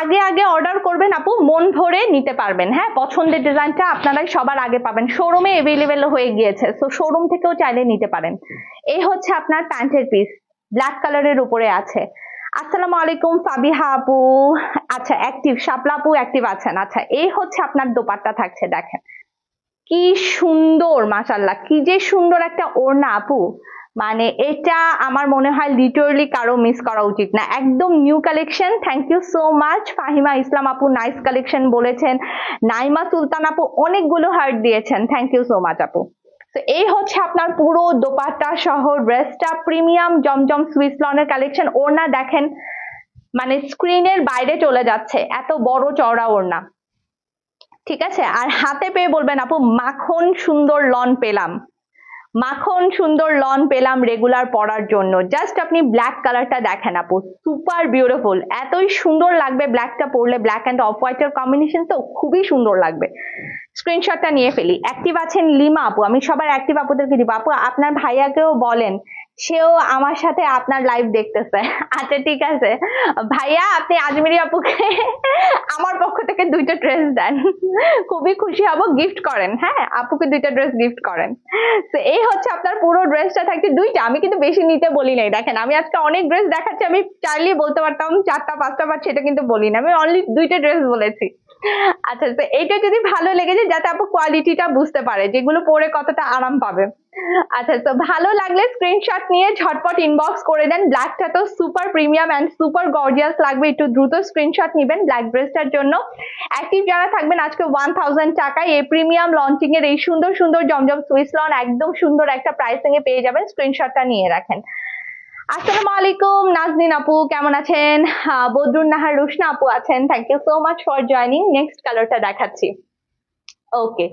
A: আগে আগে অর্ডার করবেন আপু, মন ভরে নিতে পারবেন, হ্যাঁ। পছন্দের ডিজাইনটা আপনারাই সবার আগে পাবেন, শোরুমে অ্যাভেলেবেল হয়ে গিয়েছে, তো শোরুম থেকেও চাইলে নিতে পারেন। এই হচ্ছে আপনার প্যান্টের পিস, ব্ল্যাক কালারের উপরে আছে। আসসালামু আলাইকুম ফাবিহা আপু, আচ্ছা অ্যাক্টিভ, শাপলা আপু অ্যাক্টিভ আছেন। আচ্ছা এই হচ্ছে আপনার দোপাট্টা থাকছে, দেখেন কি সুন্দর, মাশাআল্লাহ কি যে সুন্দর একটা ওড়না আপু। মানে এটা আমার মনে হয় লিটারালি কারো মিস করা উচিত না, একদম new collection. Thank you so much Fahima Islam আপু, নাইস কালেকশন বলেছেন। নাইমা সুলতান আপু অনেকগুলো হার্ট দিয়েছেন, থ্যাংক ইউ সো মাচ আপু। তো এই হচ্ছে আপনার পুরো দোপাট্টা সহ ড্রেসটা, প্রিমিয়াম জমজম সুইস লনের কালেকশন। ওড়না দেখেন, মানে স্ক্রিনের বাইরে চলে যাচ্ছে, এত বড় চওড়া ওড়না, ঠিক আছে। আর হাতে পেয়ে বলবেন আপু মাখন সুন্দর লন পেলাম, মাখন সুন্দর লন পেলাম রেগুলার পরার জন্য। জাস্ট আপনি ব্ল্যাক কালারটা দেখেন আপু, সুপার বিউটিফুল, এতই সুন্দর লাগবে ব্ল্যাকটা পরলে, ব্ল্যাক অ্যান্ড অফ হোয়াইটের কম্বিনেশন তো খুবই সুন্দর লাগবে। স্ক্রিনশটটা নিয়ে ফেলি। অ্যাক্টিভ আছেন লিমা আপু, আমি সবার অ্যাক্টিভ আপুদেরকে দিব। আপু আপনার ভাইয়াকেও বলেন, সেও আমার সাথে আপনার লাইভ দেখতেছে। আচ্ছা ঠিক আছে ভাইয়া, আপনি আজমেরি আপুকে আমার পক্ষ থেকে 2টা ড্রেস দেন, খুবই খুশি হব। গিফট করেন, হ্যাঁ আপুকে 2টা ড্রেস গিফট করেন। তো এই হচ্ছে আপনার পুরো ড্রেসটা থাকছে 2টা, আমি কিন্তু বেশি নিতে বলি নাই। দেখেন আমি আজকে অনেক ড্রেস দেখাচ্ছি, আমি চাইলেই বলতে পারতাম 4টা-5টা, বাট সেটা কিন্তু বলি না, আমি অনলি 2টা ড্রেস বলেছি। আচ্ছা তো এইটা যদি ভালো লেগে যায়, যাতে আপু কোয়ালিটিটা বুঝতে পারে যেগুলো পরে কতটা আরাম পাবে। আচ্ছা তো ভালো লাগলে স্ক্রিনশট নিয়ে ঝটপট ইনবক্স করে দেন। ব্ল্যাকটা তো super premium and super gorgeous লাগবে, একটু দ্রুত স্ক্রিনশট নেবেন ব্ল্যাক ড্রেসটার জন্য। অ্যাক্টিভ যারা থাকবেন আজকে 1000 টাকায় এই প্রিমিয়াম লঞ্চিং এর এই সুন্দর সুন্দর জমজম সুইস লন একদম সুন্দর একটা প্রাইসিং এ পেয়ে যাবেন, স্ক্রিনশটটা নিয়ে রাখেন। আসসালামু আলাইকুম নাজনীন আপু, কেমন আছেন? বদরুন নাহার রুশনা আপু আছেন, thank you so much for joining. Next কালারটা দেখাচ্ছি। ওকে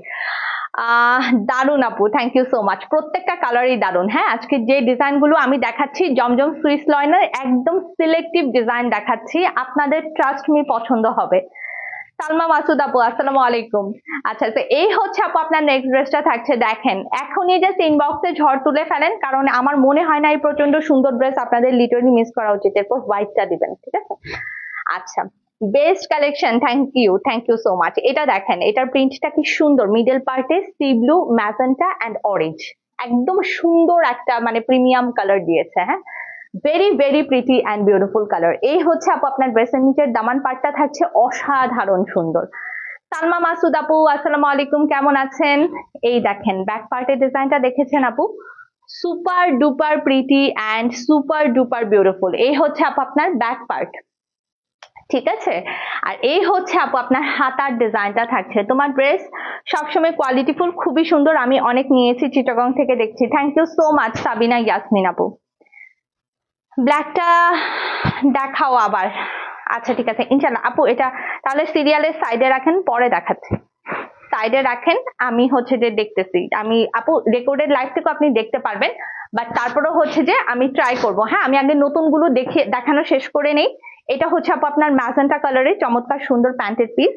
A: দারুন আপু, থ্যাংক ইউ সো মাচ, প্রত্যেকটা কালারই দারুন। হ্যাঁ আজকে যে ডিজাইন গুলো আমি দেখাচ্ছি জমজম সুইস লনের একদম সিলেক্টিভ ডিজাইন দেখাচ্ছি, আপনাদের ট্রাস্ট মি পছন্দ হবে। সালমা মাসুদ আপু আসসালামু আলাইকুম। আচ্ছা, তো এই হচ্ছে আপু আপনার নেক্সট ড্রেসটা থাকছে, দেখেন এখনই জাস্ট ইনবক্সে ঝড় তুলে ফেলেন, কারণ আমার মনে হয় না এই প্রচন্ড সুন্দর ড্রেস আপনাদের লিটারালি মিস করা উচিত। এরপর হোয়াইটটা দিবেন, ঠিক আছে? আচ্ছা, best collection, thank you so much. এটা দেখেন, এটার প্রিন্টটা কি সুন্দর, মিডল পার্টে sea blue, magenta and orange, একদম সুন্দর একটা মানে প্রিমিয়াম কালার দিয়েছে। হ্যাঁ, very very pretty and beautiful colour. এই হচ্ছে আপু আপনার ড্রেসের নিচের দামান পার্টটা থাকছে অসাধারণ সুন্দর। সালমা মাসুদ আপু আসসালামু আলাইকুম, কেমন আছেন? এই দেখেন ব্যাক পার্টের ডিজাইনটা দেখেছেন আপু, super duper pretty and super duper beautiful. এই হচ্ছে আপু আপনার ব্যাক পার্ট, ঠিক আছে? আর এই হচ্ছে আপু আপনার হাতার ডিজাইনটা থাকছে। তোমার ড্রেস সবসময় কোয়ালিটিফুল, খুবই সুন্দর, আমি অনেক নিয়েছি, চিটাগং থেকে দেখছি। Thank you so much Sabina Yasmin আপু। ব্ল্যাকটা দেখাও আবার। আচ্ছা ঠিক আছে ইনশাল্লাহ আপু, এটা তাহলে সিরিয়ালের সাইডে রাখেন, পরে দেখাচ্ছি। সাইডে রাখেন, আমি হচ্ছে যে দেখতেছি, আমি আপু রেকর্ডেড লাইভ থেকে আপনি দেখতে পারবেন, বাট তারপরেও হচ্ছে যে আমি ট্রাই করব। হ্যাঁ, আমি আগে নতুনগুলো দেখানো শেষ করে নেই। এটা হচ্ছে আপু আপনার ম্যাজেন্টা কালারের চমৎকার সুন্দর প্যান্টের পিস।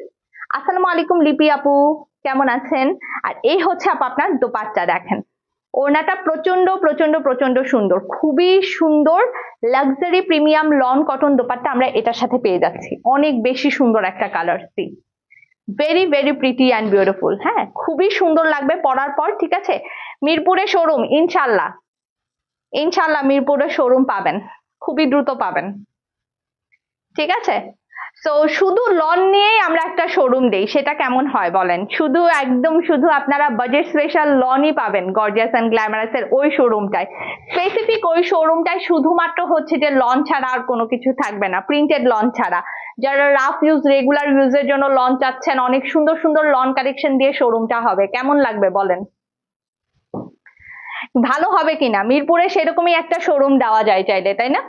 A: আসসালামু আলাইকুম লিপি আপু, কেমন আছেন? আর এই হচ্ছে আপু আপনার দোপাট্টা, দেখেন ওড়নাটা প্রচন্ড প্রচন্ড প্রচন্ড সুন্দর, খুবই সুন্দর luxury premium lawn cotton dupatta আমরা এটার সাথে পেয়ে যাচ্ছি। অনেক বেশি সুন্দর একটা কালার, সি very very pretty and beautiful. হ্যাঁ, খুবই সুন্দর লাগবে পরার পর, ঠিক আছে? মিরপুরে শোরুম, ইনশাল্লাহ ইনশাল্লাহ মিরপুরে শোরুম পাবেন, খুবই দ্রুত পাবেন, ঠিক আছে? সো শুধু লন নিয়েই আমরা একটা শোরুম দেই, সেটা কেমন হয় বলেন? শুধু একদম শুধু আপনারা বাজেট স্পেশাল লনই পাবেন গর্জিয়াস এন্ড গ্ল্যামারাস এর ওই শোরুমটায়, স্পেসিফিক ওই শোরুমটায় শুধুমাত্র হচ্ছে যে লন ছাড়া আর কোনো কিছু থাকবে না, প্রিন্টেড লন ছাড়া। যারা রাফ ইউজ রেগুলার ইউজের জন্য লন চাচ্ছেন, অনেক সুন্দর সুন্দর লন কালেকশন দিয়ে শোরুমটা হবে, কেমন লাগবে বলেন? ভালো হবে কিনা? মিরপুরে সেরকমই একটা শোরুম দেওয়া যায় চাইলে, তাই না?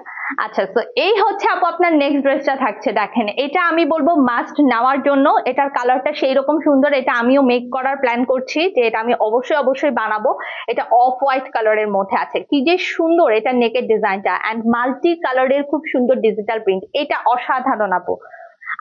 A: আচ্ছা, তো এই হচ্ছে আপু আপনার নেক্সট ড্রেসটা থাকছে, দেখেন এটা আমি বলবো মাস্ট নেওয়ার জন্য। এটার কালারটা সেই রকম সুন্দর, এটা আমিও মেক করার প্ল্যান করছি, যে এটা আমি অবশ্যই অবশ্যই বানাবো। এটা অফ হোয়াইট কালারের মধ্যে আছে, কি যে সুন্দর এটা নেকের ডিজাইনটা, অ্যান্ড মাল্টি কালারের খুব সুন্দর ডিজিটাল প্রিন্ট, এটা অসাধারণ আপু।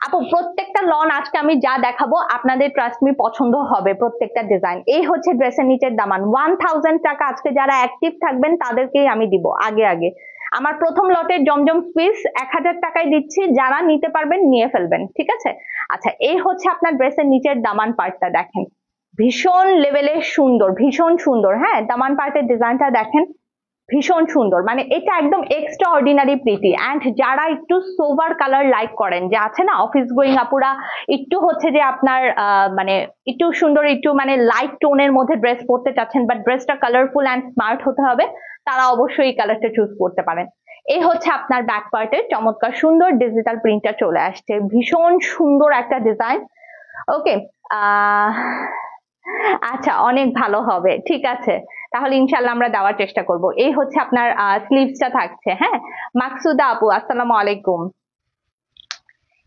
A: আপু প্রত্যেকটা লন আজকে আমি যা দেখাবো আপনাদের ট্রাস্ট মি পছন্দ হবে প্রত্যেকটা ডিজাইন। এই হচ্ছে ড্রেসের নিচের দামান, 1000 টাকা আজকে যারা অ্যাক্টিভ থাকবেন তাদেরকেই আমি দিব আগে আগে। আমার প্রথম লটের জমজম পিস 1000 টাকায় দিচ্ছি, যারা নিতে পারবেন নিয়ে ফেলবেন, ঠিক আছে? আচ্ছা, এই হচ্ছে আপনার ড্রেসের নিচের দামান পার্টটা, দেখেন ভীষণ লেভেলের সুন্দর, ভীষণ সুন্দর। হ্যাঁ, দামান পার্টের ডিজাইনটা দেখেন ভীষণ সুন্দর, মানে এটা একদম এক্সট্রা অর্ডিনারি প্রিটি। অ্যান্ড যারা একটু সোভার কালার লাইক করেন, যে আছে না অফিস গোয়িং আপুরা, একটু হচ্ছে যে আপনার মানে একটু সুন্দর, একটু মানে লাইট টোনের মধ্যে ড্রেস পরতে চাচ্ছেন, বাট ড্রেসটা কালারফুল অ্যান্ড স্মার্ট হতে হবে, তারা অবশ্যই এই কালারটা চুজ করতে পারেন। এই হচ্ছে আপনার ব্যাক পার্টের চমৎকার সুন্দর ডিজিটাল প্রিন্টটা চলে আসছে, ভীষণ সুন্দর একটা ডিজাইন। ওকে, আচ্ছা অনেক ভালো হবে, ঠিক আছে, তাহলে ইনশাল্লাহ আমরা দেওয়ার চেষ্টা করব। এই হচ্ছে আপনার স্লিভসটা থাকছে। হ্যাঁ, মাকসুদা আপু আসসালামু আলাইকুম।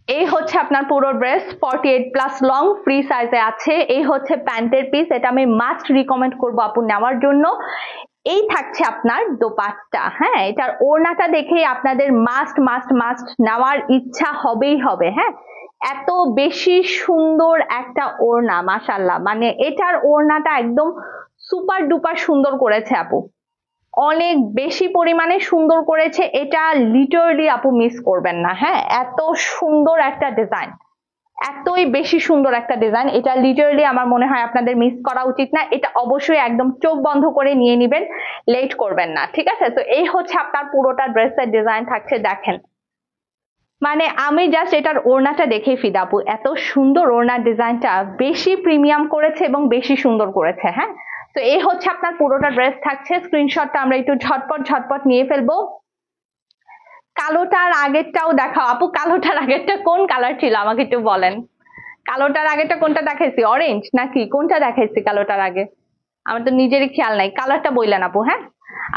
A: এই হচ্ছে আপনার পুরো ড্রেস 48+ লং ফ্রি সাইজে আছে। এই হচ্ছে প্যান্টের পিস, এটা আমি মাস্ট রিকমেন্ড করব আপু নেওয়ার জন্য। এই থাকছে আপনার দোপাট্টা। হ্যাঁ, এটার ওড়নাটা দেখেই আপনাদের মাস্ট মাস্ট মাস্ট নেওয়ার ইচ্ছা হবেই হবে। হ্যাঁ, এত বেশি সুন্দর একটা ওড়না, মাশাআল্লাহ, মানে এটার ওড়নাটা একদম সুপার ডুপার সুন্দর করেছে আপু, অনেক বেশি পরিমাণে সুন্দর করেছে। এটা লিটারালি আপু মিস করবেন না। হ্যাঁ, এত সুন্দর একটা ডিজাইন, এতই বেশি সুন্দর একটা ডিজাইন, এটা লিটারালি আমার মনে হয় আপনাদের মিস করা উচিত না। এটা অবশ্যই একদম চোখ বন্ধ করে নিয়ে নিবেন, লেট করবেন না, ঠিক আছে? তো এই হচ্ছে আপনার পুরোটা ড্রেসের ডিজাইন থাকছে, দেখেন মানে আমি জাস্ট এটার ওড়নাটা দেখেই ফিদা আপু, এত সুন্দর ওড়নার ডিজাইনটা, বেশি প্রিমিয়াম করেছে এবং বেশি সুন্দর করেছে। হ্যাঁ, তো এই হচ্ছে আপনার পুরোটা ড্রেস থাকছে। স্ক্রিনশটটা আমরা একটু ঝটপট ঝটপট নিয়ে ফেলবো। কালোটার আগেরটাও দেখাও আপু, কালোটার আগেরটা কোন কালার ছিল আমাকে একটু বলেন। কালোটার আগেরটা কোনটা দেখাইছি, অরেঞ্জ নাকি কোনটা দেখাইছি কালোটার আগে? আমার তো নিজেরই খেয়াল নাই, কালারটা বললেন আপু। হ্যাঁ,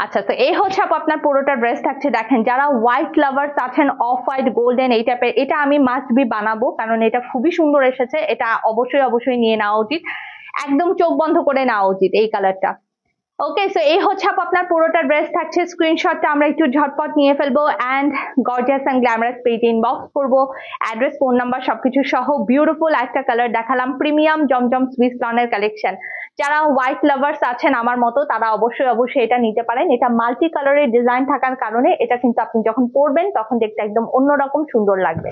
A: আচ্ছা, তো এই হচ্ছে আপু আপনার পুরোটা ড্রেস থাকছে, দেখেন যারা হোয়াইট লাভার্স আছেন, অফ হোয়াইট গোল্ডেন এই টাইপের, এটা আমি মাস্ট বি বানাবো, কারণ এটা খুবই সুন্দর এসেছে, এটা অবশ্যই অবশ্যই নিয়ে নেওয়া উচিত, একদম চোখ বন্ধ করে নেওয়া উচিত এই কালারটা। ওকে, সো এই হচ্ছে আপনার পুরোটা ড্রেস থাকছে। স্ক্রিনশটটা আমরা একটু ঝটপট নিয়ে ফেলবো অ্যান্ড গর্জিয়াস এন্ড গ্ল্যামারাস পেজে ইনবক্স করবো। অ্যাড্রেস, ফোন নাম্বার সবকিছু সহ বিউটিফুল একটা কালার দেখালাম, প্রিমিয়াম জমজম সুইস লনের কালেকশন। যারা হোয়াইট লাভার্স আছেন আমার মতো তারা অবশ্যই এটা নিতে পারেন। এটা মাল্টি কালারের ডিজাইন থাকার কারণে এটা কিন্তু আপনি যখন পরবেন তখন দেখতে একদম অন্যরকম সুন্দর লাগবে।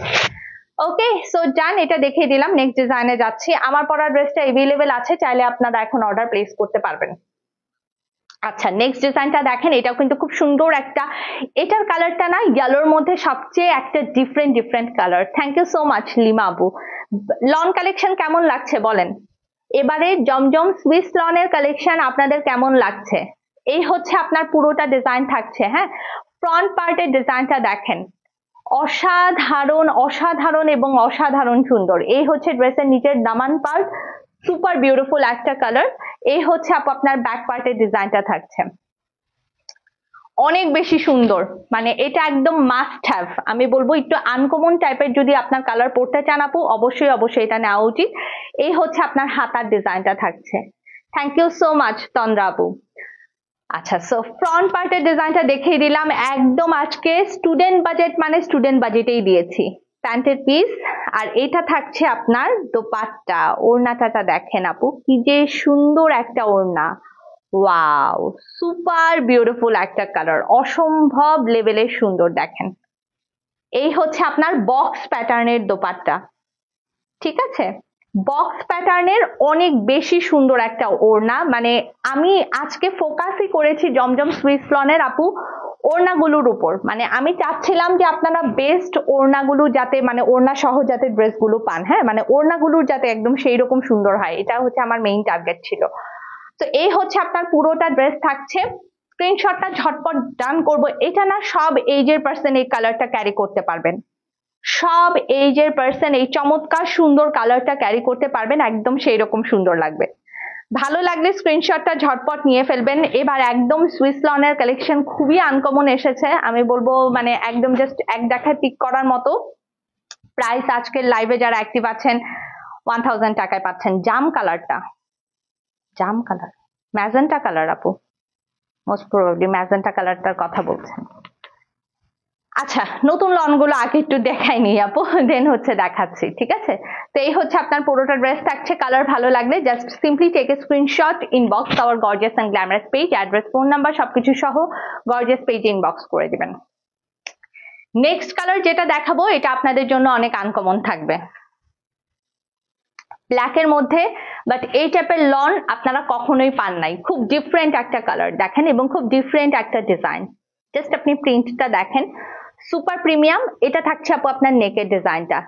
A: ওকে, সো ডান, এটা দেখিয়ে দিলাম। নেক্সট ডিজাইনে যাচ্ছি। আমার পরা ড্রেসটা এভেলেবেল আছে, চাইলে আপনারা এখন অর্ডার প্লেস করতে পারবেন। আচ্ছা, নেক্সট ডিজাইনটা দেখেন, এটাও কিন্তু খুব সুন্দর একটা, এটার কালারটা না ইয়েলোর মধ্যে সবচেয়ে একটা different colour. Thank you so much Lima আপু। লন কালেকশন কেমন লাগছে বলেন? এবারে জমজম সুইস লনের কালেকশন আপনাদের কেমন লাগছে? এই হচ্ছে আপনার পুরোটা ডিজাইন থাকছে। হ্যাঁ, ফ্রন্ট পার্টের ডিজাইনটা দেখেন, অসাধারণ এবং অসাধারণ সুন্দর। এই হচ্ছে ড্রেসের নিচের দামান পার্ট, সুপার বিউটিফুল একটা কালার। এই হচ্ছে আপনার ব্যাক পার্টের ডিজাইনটা থাকছে, অনেক বেশি সুন্দর। মানে এটা একদম মাস্ট হ্যাভ, আমি বলবো একটু আনকমন টাইপের যদি আপনার কালার পড়তে চান আপু, অবশ্যই এটা নেওয়া উচিত। এই হচ্ছে আপনার হাতার ডিজাইনটা থাকছে। থ্যাংক ইউ সো মাচ তন্দ্রা আপু। আচ্ছা, সো ফ্রন্ট পার্টের ডিজাইনটা দেখিয়ে দিলাম। একদম আজকে স্টুডেন্ট বাজেট মানে স্টুডেন্ট বাজেটেই দিয়েছি। প্যান্টের পিস, আর এটা থাকছে আপনার দোপাট্টা। ওড়নাটা দেখেন আপু, কি যে সুন্দর একটা ওড়না, ওয়াও, সুপার বিউটিফুল একটা কালার, অসম্ভব লেভেলের সুন্দর। দেখেন, এই হচ্ছে আপনার বক্স প্যাটার্নের দোপাট্টা, ঠিক আছে? বক্স প্যাটার্নের অনেক বেশি সুন্দর একটা ওড়না। মানে আমি আজকে ফোকাসই করেছি জমজম সুইস লনের আপু ওড়নাগুলোর উপর। মানে আমি চাচ্ছিলাম যে আপনারা বেস্ট ওড়নাগুলো যাতে, মানে ওড়না সহ যাতে ড্রেসগুলো পান। হ্যাঁ, মানে ওড়নাগুলোর যাতে একদম সেই রকম সুন্দর হয়, এটা হচ্ছে আমার মেইন টার্গেট ছিল। তো এই হচ্ছে আপনার পুরোটা ড্রেস থাকছে। স্ক্রিনশটটা ঝটপট ডান করব। এটা না সব এজের পার্সন এই কালারটা ক্যারি করতে পারবেন, সব এজের পার্সন এই চমৎকার সুন্দর কালারটা ক্যারি করতে পারবেন, একদম সেই রকম সুন্দর লাগবে। ভালো লাগলে স্ক্রিনশটটা ঝটপট নিয়ে ফেলবেন। এবার একদম সুইস লনের কালেকশন খুবই আনকমন এসেছে, আমি বলবো মানে একদম জাস্ট এক দেখায় পিক করার মতো। প্রাইস আজকের লাইভে যারা অ্যাক্টিভ আছেন 1000 টাকায় পাচ্ছেন। জাম কালারটা, জাম কালার, ম্যাজেন্টা কালার আপু, মোস্ট প্রবাবলি ম্যাজেন্টা কালারটার কথা বলছেন। আচ্ছা, নতুন লনগুলো আগে একটু দেখাই নি আপু, দেন হচ্ছে দেখাচ্ছি, ঠিক আছে? তো এই হচ্ছে আপনার পুরোটা ড্রেস থাকছে। কালার ভালো লাগলে just simply take a screenshot, inbox our gorgeous and glamorous page, address, phone number সবকিছু সহ গর্জিয়াস পেজে ইনবক্স করে দিবেন। নেক্সট কালার যেটা দেখাবো এটা আপনাদের জন্য অনেক আনকমন থাকবে, ব্ল্যাকের মধ্যে, বাট এই টাইপের লন আপনারা কখনোই পান নাই। খুব ডিফারেন্ট একটা কালার দেখেন এবং খুব ডিফারেন্ট একটা ডিজাইন। জাস্ট আপনি প্রিন্টটা দেখেন, সুপার প্রিমিয়াম। এটা থাকছে আপু আপনার নেকের ডিজাইনটা।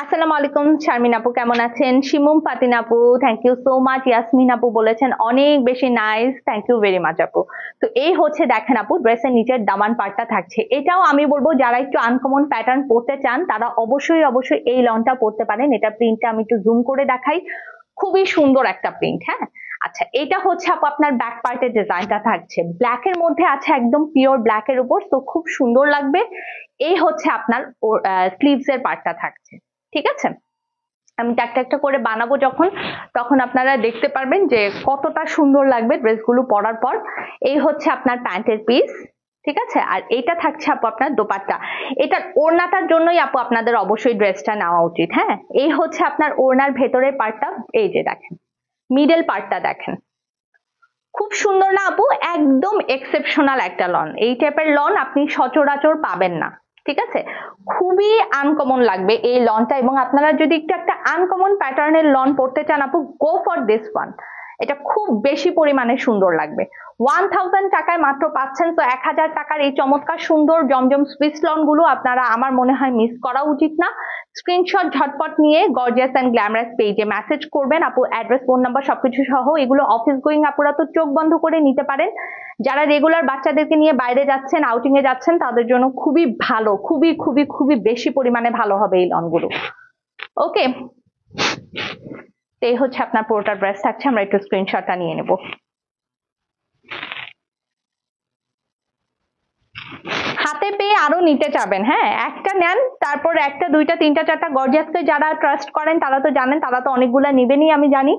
A: আসসালামু আলাইকুম শারমিন আপু, কেমন আছেন? শিমুম ফাতিন আপু, thank you so much. Yasmin আপু বলেছেন অনেক বেশি nice, thank you very much আপু। তো এই হচ্ছে দেখেন আপু ড্রেসের নিচের দামান পার্টটা থাকছে। এটাও আমি বলবো যারা একটু আনকমন প্যাটার্ন পড়তে চান তারা অবশ্যই এই লনটা পড়তে পারেন। এটা প্রিন্টটা আমি একটু জুম করে দেখাই, খুবই সুন্দর একটা প্রিন্ট। হ্যাঁ, আচ্ছা, এটা হচ্ছে আপু আপনার ব্যাক পার্টের ডিজাইনটা থাকছে, ব্ল্যাকের মধ্যে আছে, একদম পিওর ব্ল্যাকের উপর, তো খুব সুন্দর লাগবে। এই হচ্ছে আপনার স্লিভস এর পার্টটা থাকছে, ঠিক আছে? আমি একটা করে বানাবো যখন, তখন আপনারা দেখতে পারবেন যে কতটা সুন্দর লাগবে ড্রেসগুলো পরার পর। এই হচ্ছে আপনার প্যান্টের পিস, ঠিক আছে? আর এটা থাকছে আপু আপনার দোপাট্টা। এটা ওড়নাটার জন্যই আপু আপনাদের অবশ্যই ড্রেসটা নেওয়া উচিত। হ্যাঁ, এই হচ্ছে আপনার ওড়নার ভেতরের পার্টটা, এই যে দেখেন মিডল পার্টটা দেখেন, খুব সুন্দর না আপু? একদম এক্সেপশনাল একটা লন। এই টাইপের লন আপনি সচরাচর পাবেন না, ঠিক আছে? খুবই আনকমন লাগবে এই লনটা। এবং আপনারা যদি একটু একটা আনকমন প্যাটার্নের লন পড়তে চান আপু, গো ফর দিস ওয়ান। এটা খুব বেশি পরিমাণে সুন্দর লাগবে। 1000 টাকায় মাত্র পাচ্ছেন। তো 1000 টাকার এই চমৎকার সুন্দর জমজম সুইস লন গুলো আপনারা আমার মনে হয় মিস করা উচিত না। স্ক্রিনশট ঝটপট নিয়ে গর্জিয়াস এন্ড গ্ল্যামারাস পেজে মেসেজ করবেন আপু, অ্যাড্রেস, ফোন নাম্বার সবকিছু সহ। এগুলো অফিস গোয়িং আপুরা তো চোখ বন্ধ করে নিতে পারেন। যারা রেগুলার বাচ্চাদেরকে নিয়ে বাইরে যাচ্ছেন, আউটিং এ যাচ্ছেন, তাদের জন্য খুবই ভালো, খুবই বেশি পরিমাণে ভালো হবে এই লনগুলো। ওকে, এই হচ্ছে আপনার পুরোটা ড্রেস থাকছে। আমরা একটু স্ক্রিনশটটা নিয়ে নেব। হাতে পেয়ে আরো নিতে চাবেন, হ্যাঁ একটা নেন, তারপর একটা দুইটা তিনটা চারটা গর্জিয়াসকে যারা ট্রাস্ট করেন তারা তো জানেন, তারা তো অনেকগুলা নেবেনই আমি জানি।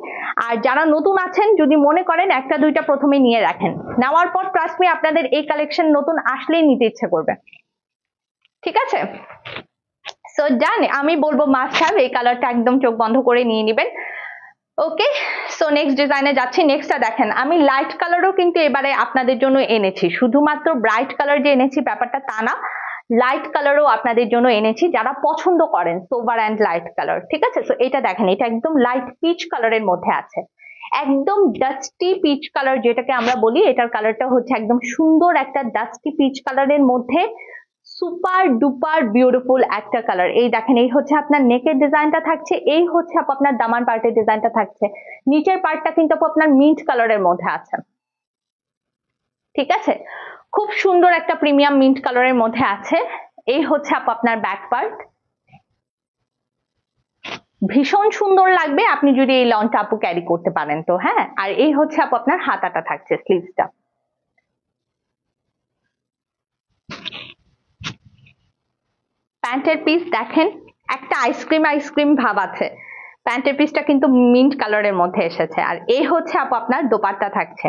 A: আর যারা নতুন আছেন যদি মনে করেন একটা দুইটা প্রথমে নিয়ে রাখেন, নেওয়ার পর ট্রাস্ট মি আপনাদের এই কালেকশন নতুন আসলেই নিতে ইচ্ছে করবে। ঠিক আছে, সো ডান, আমি বলবো মাস্ট হ্যাভ, এই কালারটা একদম চোখ বন্ধ করে নিয়ে নেবেন। ওকে, সো নেক্সট ডিজাইনে যাচ্ছি। নেক্সটটা দেখেন, আমি লাইট কালারও কিন্তু এবারে আপনাদের জন্য এনেছি, শুধুমাত্র ব্রাইট কালার যে এনেছি ব্যাপারটা তা না, লাইট কালারও আপনাদের জন্য এনেছি যারা পছন্দ করেন সোবার অ্যান্ড লাইট কালার। ঠিক আছে, সো এটা দেখেন, এটা একদম লাইট পিচ কালারের মধ্যে আছে, একদম ডাস্টি পিচ কালার যেটাকে আমরা বলি, এটার কালারটা হচ্ছে একদম সুন্দর একটা ডাস্টি পিচ কালারের মধ্যে সুপার ডুপার বিউটিফুল একটা কালার। এই দেখেন, এই হচ্ছে আপনার নেকের ডিজাইনটা থাকছে, এই হচ্ছে আপনার দামান পার্টের ডিজাইনটা থাকছে, নিচের পার্টটা কিন্তু আপনার মিন্ট কালারের মধ্যে আছে। ঠিক আছে, খুব সুন্দর একটা প্রিমিয়াম মিন্ট কালারের মধ্যে আছে। এই হচ্ছে আপনার ব্যাক পার্ট, ভীষণ সুন্দর লাগবে আপনি যদি এই লনটা আপু ক্যারি করতে পারেন তো, হ্যাঁ। আর এই হচ্ছে আপনার হাতাটা থাকছে, স্লিভসটা। প্যান্টের পিস দেখেন, একটা আইসক্রিম আইসক্রিম ভাব আছে, প্যান্টের পিসটা কিন্তু মিন্ট কালারের মধ্যে এসেছে। আর এই হচ্ছে আপনার দোপাট্টা থাকছে,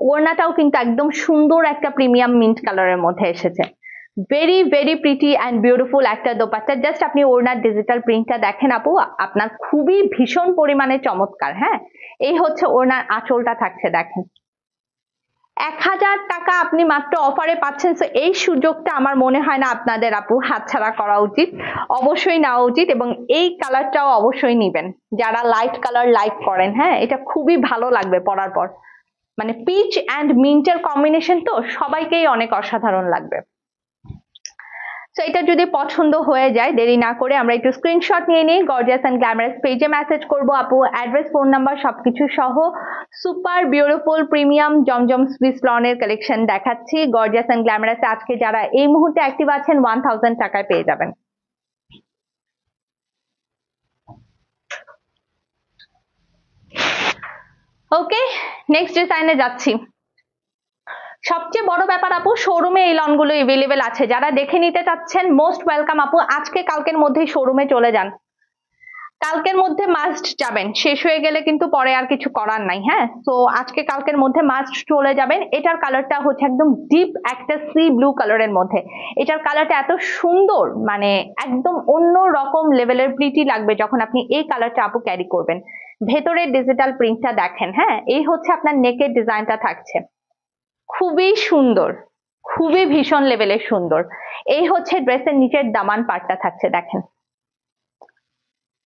A: ওড়নাটাও কিন্তু একদম সুন্দর একটা প্রিমিয়াম মিন্ট কালারের মধ্যে এসেছে, very very pretty and beautiful একটা দোপাট্টা। জাস্ট আপনি ওড়নার ডিজিটাল প্রিন্টটা দেখেন আপু, আপনার খুবই ভীষণ পরিমাণে চমৎকার। হ্যাঁ, এই হচ্ছে ওড়নার আঁচলটা থাকছে, দেখেন 1000 টাকা আপনি মাত্র অফারে পাচ্ছেন। তো এই সুযোগটা আমার মনে হয় না আপনাদের আপু হাতছাড়া করা উচিত, অবশ্যই নেওয়া উচিত, এবং এই কালারটাও অবশ্যই নিবেন যারা লাইট কালার লাইক করেন। হ্যাঁ, এটা খুবই ভালো লাগবে পরার পর, মানে পিচ অ্যান্ড মিন্টের কম্বিনেশন তো সবাইকেই অনেক অসাধারণ লাগবে। তো এটা যদি পছন্দ হয়ে যায়, দেরি না করে আমরা একটু স্ক্রিনশট নিয়ে নিই, গর্জিয়াস এন্ড গ্ল্যামারাস পেজে মেসেজ করব আপু, অ্যাড্রেস ফোন নাম্বার সবকিছু সহ সুপার বিউটিফুল প্রিমিয়াম জমজম সুইস লনের কালেকশন দেখাচ্ছি। গর্জিয়াস এন্ড গ্ল্যামারাস আজকে যারা এই মুহূর্তে অ্যাক্টিভ আছেন 1000 টাকায় পেয়ে যাবেন। ওকে, নেক্সট ডিজাইনে যাচ্ছি। সবচেয়ে বড় ব্যাপার আপু, শোরুমে এই লনগুলো এভেলেবেল আছে, যারা দেখে নিতে চাচ্ছেন মোস্ট ওয়েলকাম আপু, আজকে কালকের মধ্যেই শোরুমে চলে যান, কালকের মধ্যে মাস্ট যাবেন, শেষ হয়ে গেলে কিন্তু পরে আর কিছু করার নাই। হ্যাঁ, তো আজকে কালকের মধ্যে মাস্ট চলে যাবেন। এটার কালারটা হচ্ছে একদম ডিপ একটা সি ব্লু কালারের মধ্যে, এটার কালারটা এত সুন্দর, মানে একদম অন্য রকম লেভেলের প্রিটি লাগবে যখন আপনি এই কালারটা আপু ক্যারি করবেন। ভেতরে ডিজিটাল প্রিন্টটা দেখেন, হ্যাঁ এই হচ্ছে আপনার নেকের ডিজাইনটা থাকছে, খুবই সুন্দর, খুবই ভীষণ লেভেলের সুন্দর। এই হচ্ছে ড্রেসের নিচের দামান পার্টটা থাকছে, দেখেন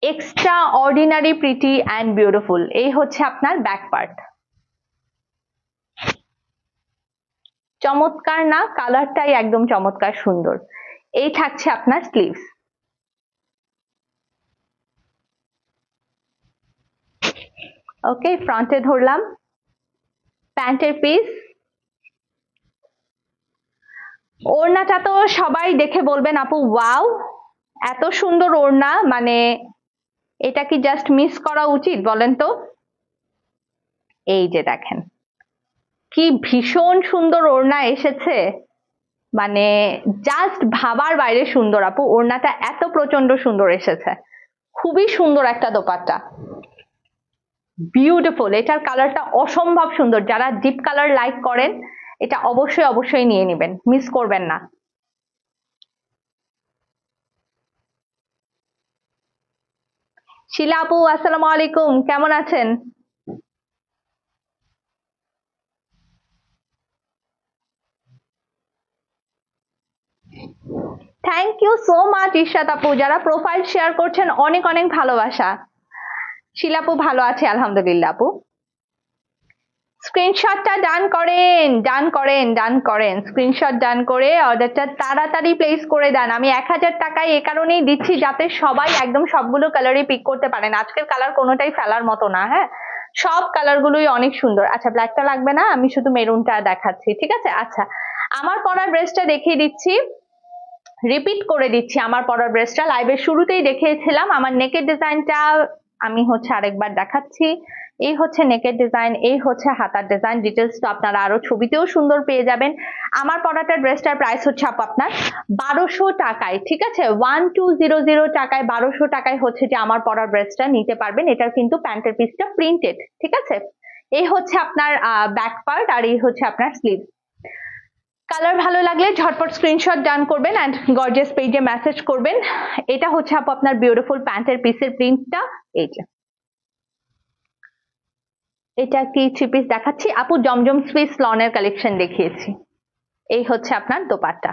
A: extra ordinary pretty and beautiful. এই হচ্ছে আপনার ব্যাক পার্ট, চমৎকার না, কালারটাই একদম চমৎকার সুন্দর। এই থাকছে আপনার স্লিভস, ওকে ফ্রন্টে ধরলাম, প্যান্টের পিস, ওড়নাটা তো সবাই দেখে বলবেন আপু ওয়াও এত সুন্দর ওড়না, মানে এটা কি জাস্ট মিস করা উচিত বলেন তো? এই যে দেখেন কি ভীষণ সুন্দর ওড়না এসেছে, মানে জাস্ট ভাবার বাইরে সুন্দর আপু, ওড়নাটা এত প্রচন্ড সুন্দর এসেছে, খুবই সুন্দর একটা দোপাট্টা, বিউটিফুল। এটার কালারটা অসম্ভব সুন্দর, যারা ডিপ কালার লাইক করেন এটা অবশ্যই অবশ্যই নিয়ে নেবেন, মিস করবেন না। শিলা আপু আসসালামু আলাইকুম, কেমন আছেন? Thank you so much Ishrat আপু, যারা প্রোফাইল শেয়ার করছেন অনেক অনেক ভালোবাসা। শিলাপু ভালো আছে আলহামদুলিল্লাহ আপু। স্ক্রিনশটটা ডান করেন, ডান করেন, ডান করেন, স্ক্রিনশট ডান করে অর্ডারটা তাড়াতাড়ি প্লেস করে দেন। আমি 1000 টাকায় এ কারণেই দিচ্ছি যাতে সবাই একদম সবগুলো কালারই পিক করতে পারেন, আজকের কালার কোনোটাই ফেলার মতো না। হ্যাঁ, সব কালার গুলোই অনেক সুন্দর। আচ্ছা ব্ল্যাকটা লাগবে না, আমি শুধু মেরুনটা দেখাচ্ছি, ঠিক আছে? আচ্ছা, আমার পরা ড্রেসটা দেখিয়ে দিচ্ছি, রিপিট করে দিচ্ছি। আমার পরা ড্রেসটা লাইভের শুরুতেই দেখিয়েছিলাম, আমার নেকের ডিজাইনটা আমি হচ্ছে আরেকবার দেখাচ্ছি। এই হচ্ছে নেকের ডিজাইন, এই হচ্ছে হাতার ডিজাইন। ডিটেলস তো আপনারা আরো ছবিতেও সুন্দর পেয়ে যাবেন। আমার পরাটা ড্রেসটার প্রাইস হচ্ছে আপু আপনার 1200 টাকায়, ঠিক আছে? 1200 টাকায়, 1200 টাকায় হচ্ছে যে আমার পরা ড্রেসটা নিতে পারবেন। এটার কিন্তু প্যান্টের পিসটা প্রিন্টেড, ঠিক আছে? এই হচ্ছে আপনার ব্যাক পার্ট, আর এই হচ্ছে আপনার স্লিভ। কালার ভালো লাগলে ঝটপট স্ক্রিনশট ডান করবেন এন্ড গর্জিয়াস পেজে মেসেজ করবেন। এটা হচ্ছে আপু আপনার বিউটিফুল প্যান্টের পিসের প্রিন্টটা। এই যে এটা কি থ্রি পিস দেখাচ্ছি আপু, জমজম সুইস লনের কালেকশন দেখিয়েছি। এই হচ্ছে আপনার দোপাট্টা।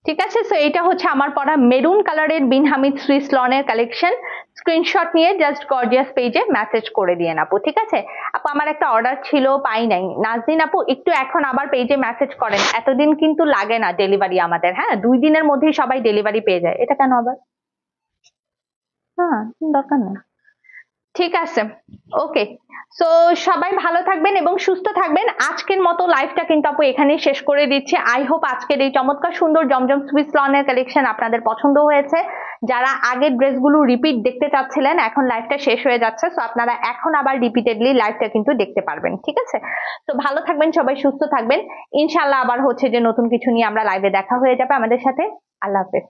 A: ঠিক আছে, সো এটা হচ্ছে আমার পরা মেরুন কালারের বিন হামিদ সুইস লনের কালেকশন। স্ক্রিনশট নিয়ে জাস্ট গর্জিয়াস পেজে মেসেজ করে দিয়ে আপু, ঠিক আছে? আপু আমার একটা অর্ডার ছিল, পাই নাই। নাজনীন আপু একটু এখন আবার পেজে মেসেজ করেন, এতদিন কিন্তু লাগে না ডেলিভারি আমাদের, হ্যাঁ 2 দিনের মধ্যেই সবাই ডেলিভারি পেয়ে যায়। এটা কেন আবার? হ্যাঁ, দরকার নেই। ঠিক আছে, ওকে। সো সবাই ভালো থাকবেন এবং সুস্থ থাকবেন। আজকের মতো লাইভটা কিন্তু আপু এখানেই শেষ করে দিচ্ছি। আই হোপ আজকের এই চমৎকার সুন্দর জমজম সুইস লনের কালেকশন আপনাদের পছন্দ হয়েছে। যারা আগের ড্রেসগুলো রিপিট দেখতে চাচ্ছিলেন, এখন লাইভটা শেষ হয়ে যাচ্ছে, সো আপনারা এখন আবার রিপিটেডলি লাইভটা কিন্তু দেখতে পারবেন, ঠিক আছে? তো ভালো থাকবেন সবাই, সুস্থ থাকবেন। ইনশাল্লাহ আবার হচ্ছে যে নতুন কিছু নিয়ে আমরা লাইভে দেখা হয়ে যাবে আমাদের সাথে। আল্লাহ হাফেজ।